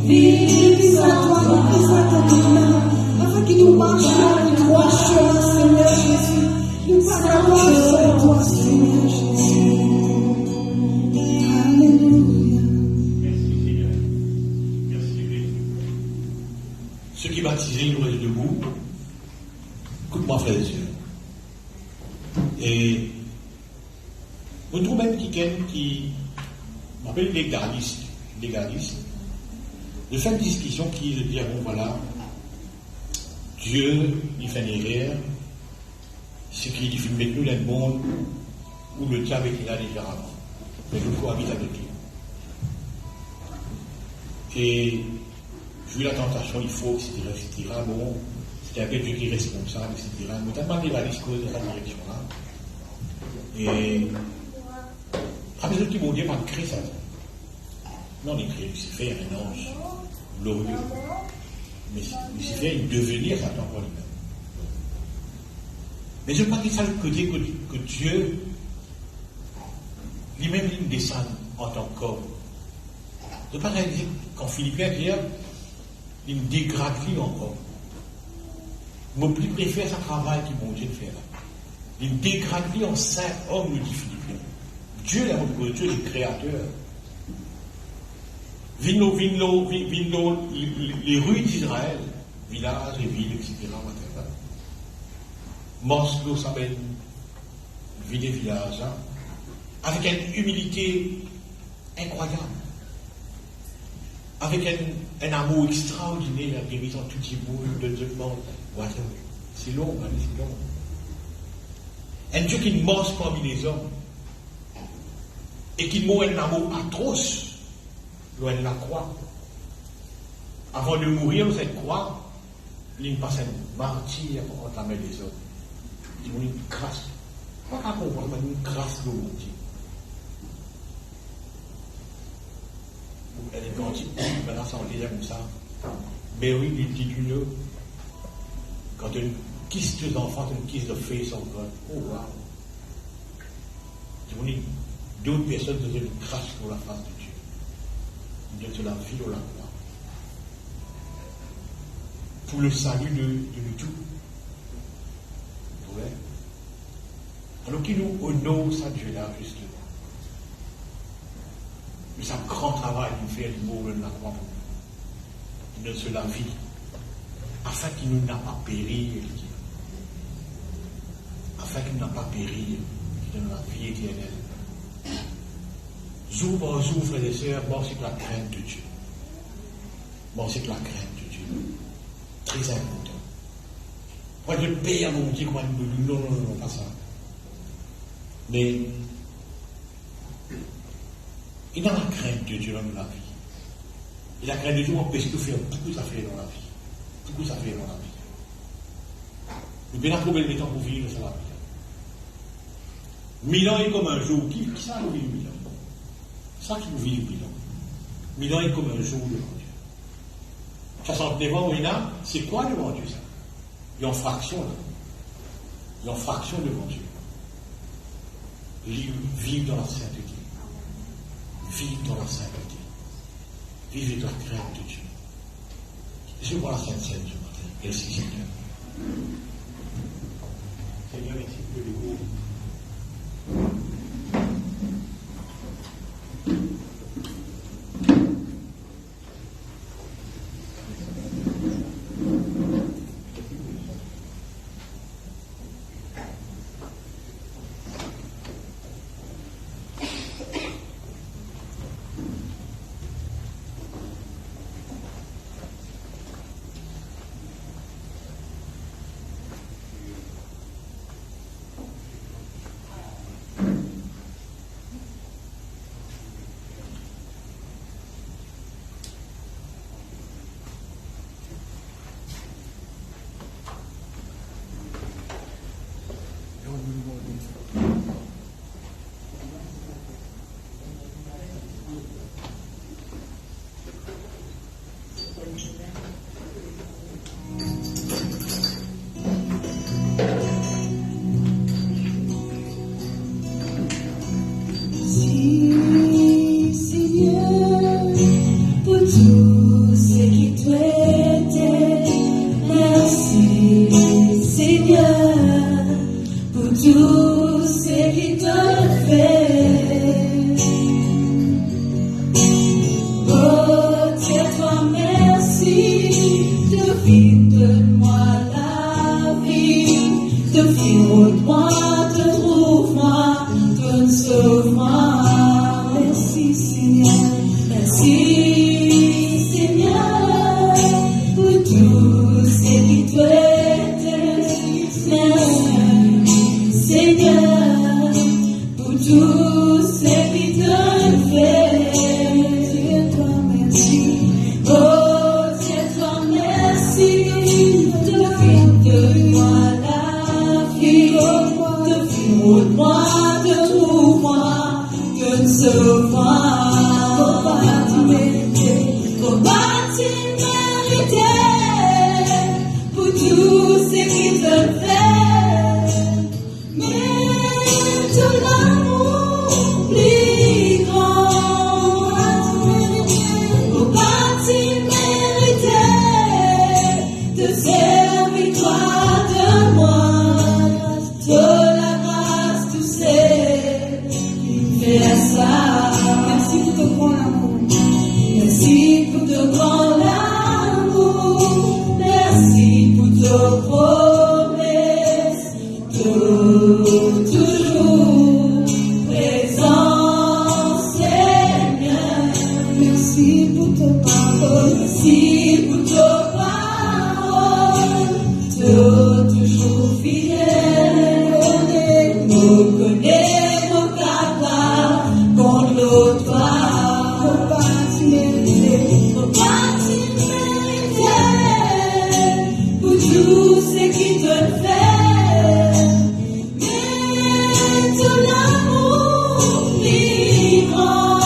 vivre sans toi. Ceux qui baptisés, nous restons debout. Écoute-moi, frères et sœurs. Et on trouve même quelqu'un qui m'appelle légaliste, de faire une discussion qui diront, voilà, Dieu, il fait une erreur, c'est qu'il dit, met nous dans le monde où le diable est là différemment. Mais nous cohabitons avec lui. Et vu la tentation, il faut, etc. Bon, c'était un peu Dieu qui est responsable, etc. Mais tellement il va aller dans cette direction-là. Et après, ceux qui vont dire, pas créer ça. Non, il crée Lucifer, un ange glorieux. Mais Lucifer, il devenir Satan pour lui-même. Mais je crois qu'il s'agit de côté que Dieu, lui-même, il descend en tant qu'homme. Je ne pas réaliser qu'en Philippiens, il me dégrade lui encore. Mon plus préfère ce travail qu'il bon Dieu de faire. Il me dégrade lui en saint homme, nous dit Philippiens. Dieu est Dieu est créateur. Vino, les rues d'Israël, villages et villes, etc. Moscou, ça mène ville et village, hein, avec une humilité incroyable, avec un amour extraordinaire, la guérison tout petit bout de Dieu monde. C'est long, hein, c'est long. Un Dieu qui ne mange parmi les hommes et qui mourut un amour atroce loin de la croix. Avant de mourir dans cette croix, il passe un martyr pour entamer les hommes. Il dit, une grâce. Pas qu'à comprendre, mais une grâce de mon Dieu. Elle est gentille, maintenant ça on dit comme ça. Mais oui, il dit une, quand une kiss de enfants, une kiss de fille sur God. Oh wow! Je dis, d'autres personnes faisaient une grâce pour la face de Dieu. Ils disaient la vie ou la croix. Pour le salut de nous tous. Ouais. Alors qu'il nous honore ça Dieu-là, justement. Mais c'est un grand travail de faire du mot de la croix pour nous. Il nous se la vie, afin qu'il nous n'a pas péri, afin qu'il n'a pas péri, qu'il donne la vie éternelle. Jour par jour, frères et sœurs, bon, c'est la crainte de Dieu. Bon, c'est la crainte de Dieu. Très important. Moi, je paye à mon Dieu, non, pas ça. Mais il a la crainte de Dieu dans la vie. Et la crainte de Dieu empêche de faire beaucoup d'affaires dans la vie. Beaucoup d'affaires dans la vie. Le bien problème est pour vivre ça la vie. 1000 ans est comme un jour. Qui ça nous vit 1000 ans? Ça qui nous vit 1000 ans. 1000 ans est comme un jour devant Dieu. 69 ans, c'est quoi devant Dieu ça? Il y a une fraction là. Il y a une fraction devant Dieu. Vivre dans la sainteté. Vivre dans la sainteté. Vivre dans la crainte de Dieu. Je vois la Sainte Seine ce matin. Merci Seigneur. Seigneur, merci pour le groupe. vie, donne-moi la vie. Défie-moi, te trouve-moi, donne, sauve-moi. Merci Seigneur, merci Seigneur, pour tout ce qui te merci Seigneur, pour tout ce qui te fait. Dieu toi merci, oh Dieu toi merci, donne-moi la vie, donne-moi, te trouve-moi, donne, sauve-moi. Combat mérité pour tout ce qui te fait, mais ton amour plus grand. Combat mérité de cette victoire de moi, de la grâce, tu sais, fais ça. Merci pour ton grand amour. Merci pour ton grand amour, merci pour ton promesse, toujours présent, Seigneur. Merci pour ton parole, merci pour ton parole, toujours fidèle. Nous connaissons nos capables contre l'autre. Pour tout ce qui te fait, mais ton amour plus grand,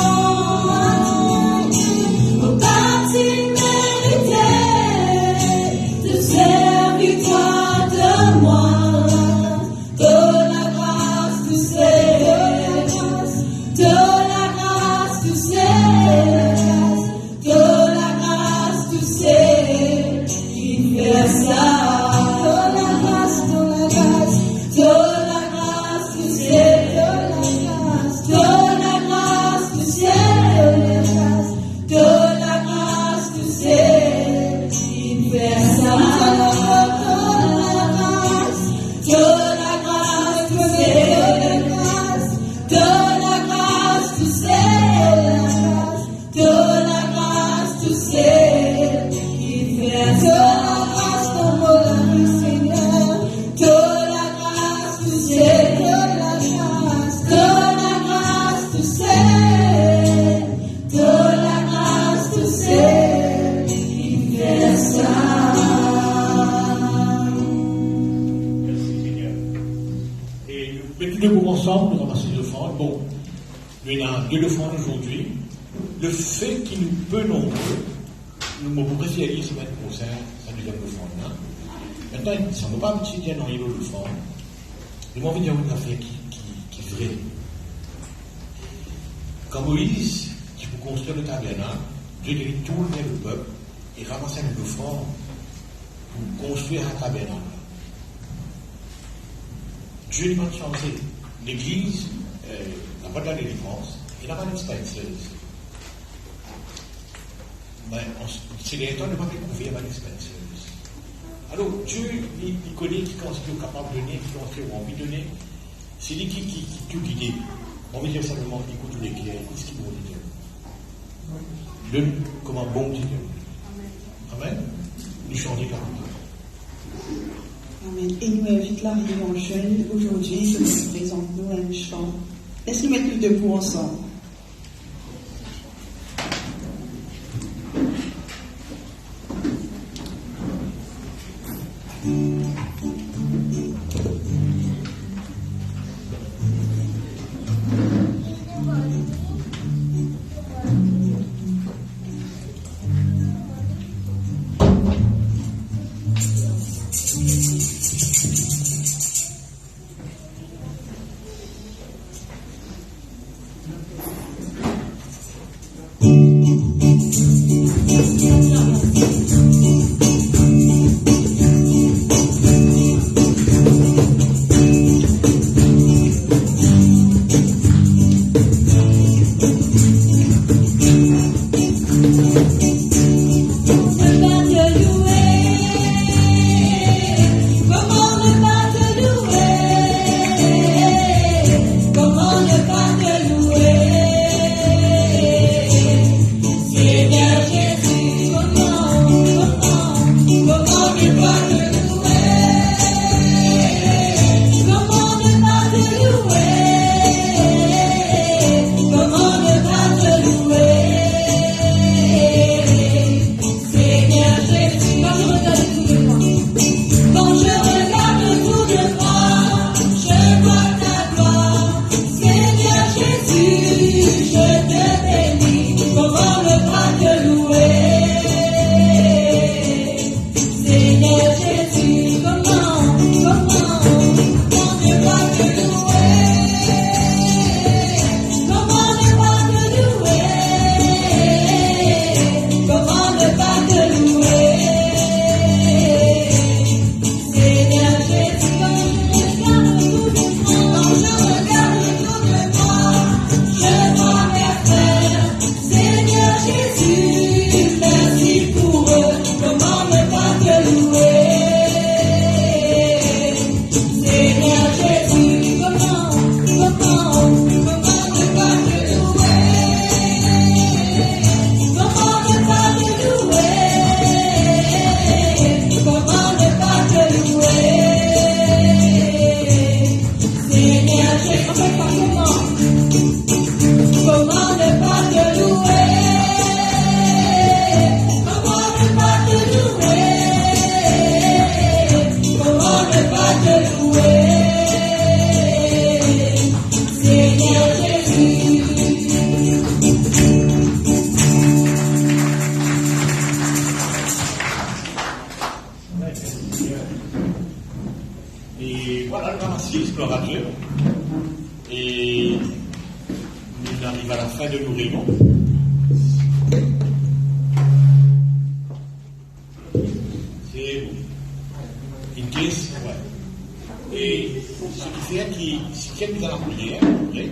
au parti mérité de servir toi de moi, de la grâce tu sais, de la grâce tu sais. Ensemble, nous ramassons les offrandes. Bon, il y en a 2 offrandes aujourd'hui. Le fait qu'il nous peut nombreux, nous m'avons précisé à dire, c'est mettre concert, ça nous donne l'offrande. Maintenant, ça ne va pas me dire dans les offrandes. Nous m'avons dit une affaire qui est vraie. Quand Moïse, qui pour construire le tabernacle, Dieu devait tourner le peuple et ramasser une offrande pour construire un tabernacle. Dieu n'a pas changé. L'Église n'a pas de la délivrance, il n'a pas d'expérience. Mais c'est les temps de ne pas découvrir ma expérience. Alors, Dieu, il connaît qui est capable de donner, qui a envie de donner. C'est lui qui tout guide. On va dire simplement, écoute les clés, qu'est-ce qu'il veut dire. Donne comme un bon Dieu. Amen. Nous chantons la Amen. Et nous invitons l'arrivant jeune aujourd'hui qui nous présente nous un chant. Laisse-nous mettre tous debout ensemble. si explorateur. Et on arrive à la fin de nos réunions. C'est une caisse, ouais. Et ce qui fait si quelqu'un nous a la prière, après,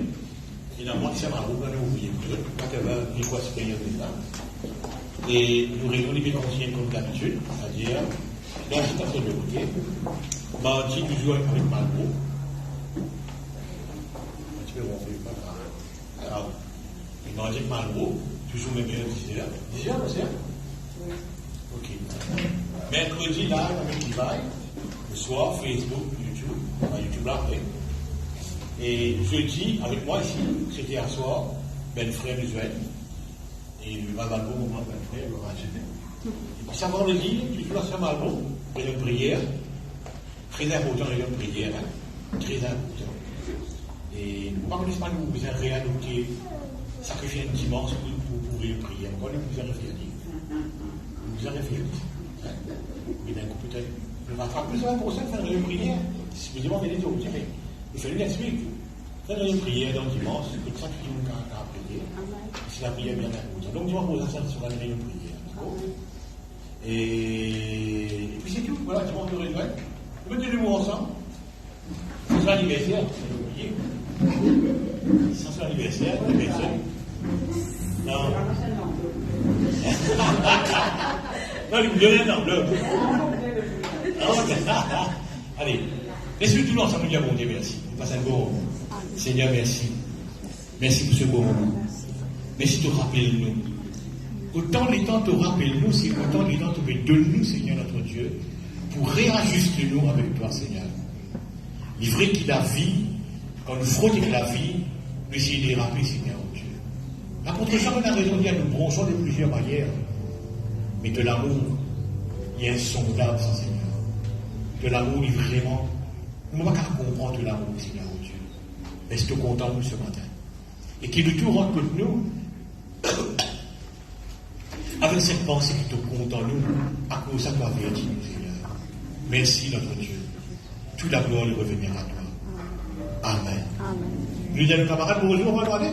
finalement, c'est ma roue, on a oublié pas qu'elle va une fois supérieure de ça. Et nous réunions les pédagogiens comme d'habitude, c'est-à-dire, l'agitation de côté, mardi, nous jouons avec Malbo. Un petit peu, on fait pas grave. Alors, et mardi avec Malbo, toujours même 10h. 10h, c'est ça? Oui. Ok. Mercredi, là, avec Levi, le soir, Facebook, YouTube, YouTube là après. Et jeudi, avec moi ici, c'était un soir, ben frère Musuel. Et le Malbo, moment, ben frère, le Rachel. Et puis, ça va le dire, toujours là, c'est Malbo, réunion de prière. Très important, réunion de prière, hein. Très important. Et nous ne connaissons pas, nous, vous avez réadopté, sacrifier un dimanche pour une prière. Encore une fois, vous avez réfléchi. Vous avez réfléchi. Mais d'un coup, peut-être, le rattrape plus pour ça, faire une prière. Si vous demandez les autres, vous direz. Il fallait l'expliquer. Faire une prière dans le dimanche, c'est comme ça qu'il y a à prier. C'est la prière bien importante. Donc, dimanche, vous avez sur la réunion de prière. D'accord? Et puis c'est tout. Voilà, dimanche de réunion. Vous mettez les mots ensemble. C'est son anniversaire, c'est oublié. C'est son anniversaire, Non. Non, il vous donne un enveloppe. Allez, laissez-nous tout ensemble nous dire bon Dieu merci. On passe un bon moment. Seigneur, merci. Merci pour ce beau moment. Merci de rappeler-nous. Autant les temps te rappellent-nous, c'est autant les temps te donne-nous, Seigneur notre Dieu, pour réajuster nous avec toi, Seigneur. Il est vrai qu'il a vie, quand nous frottons avec la vie, nous essayons de rappeler, Seigneur Dieu. L'apôtre Jean a raison de dire, nous bronchons de plusieurs manières, mais de l'amour, il est insondable, Seigneur. De l'amour, il est vraiment, nous ne pouvons pas comprendre de l'amour, Seigneur Dieu. Reste content nous ce matin. Et qu'il nous tout rencontre nous, avec cette pensée qui te compte en nous, à cause de ta vérité, Seigneur. Merci, notre Dieu. Toute la gloire lui revenir à toi. Amen. Amen. Nous disons, camarades, bonjour, on va demander.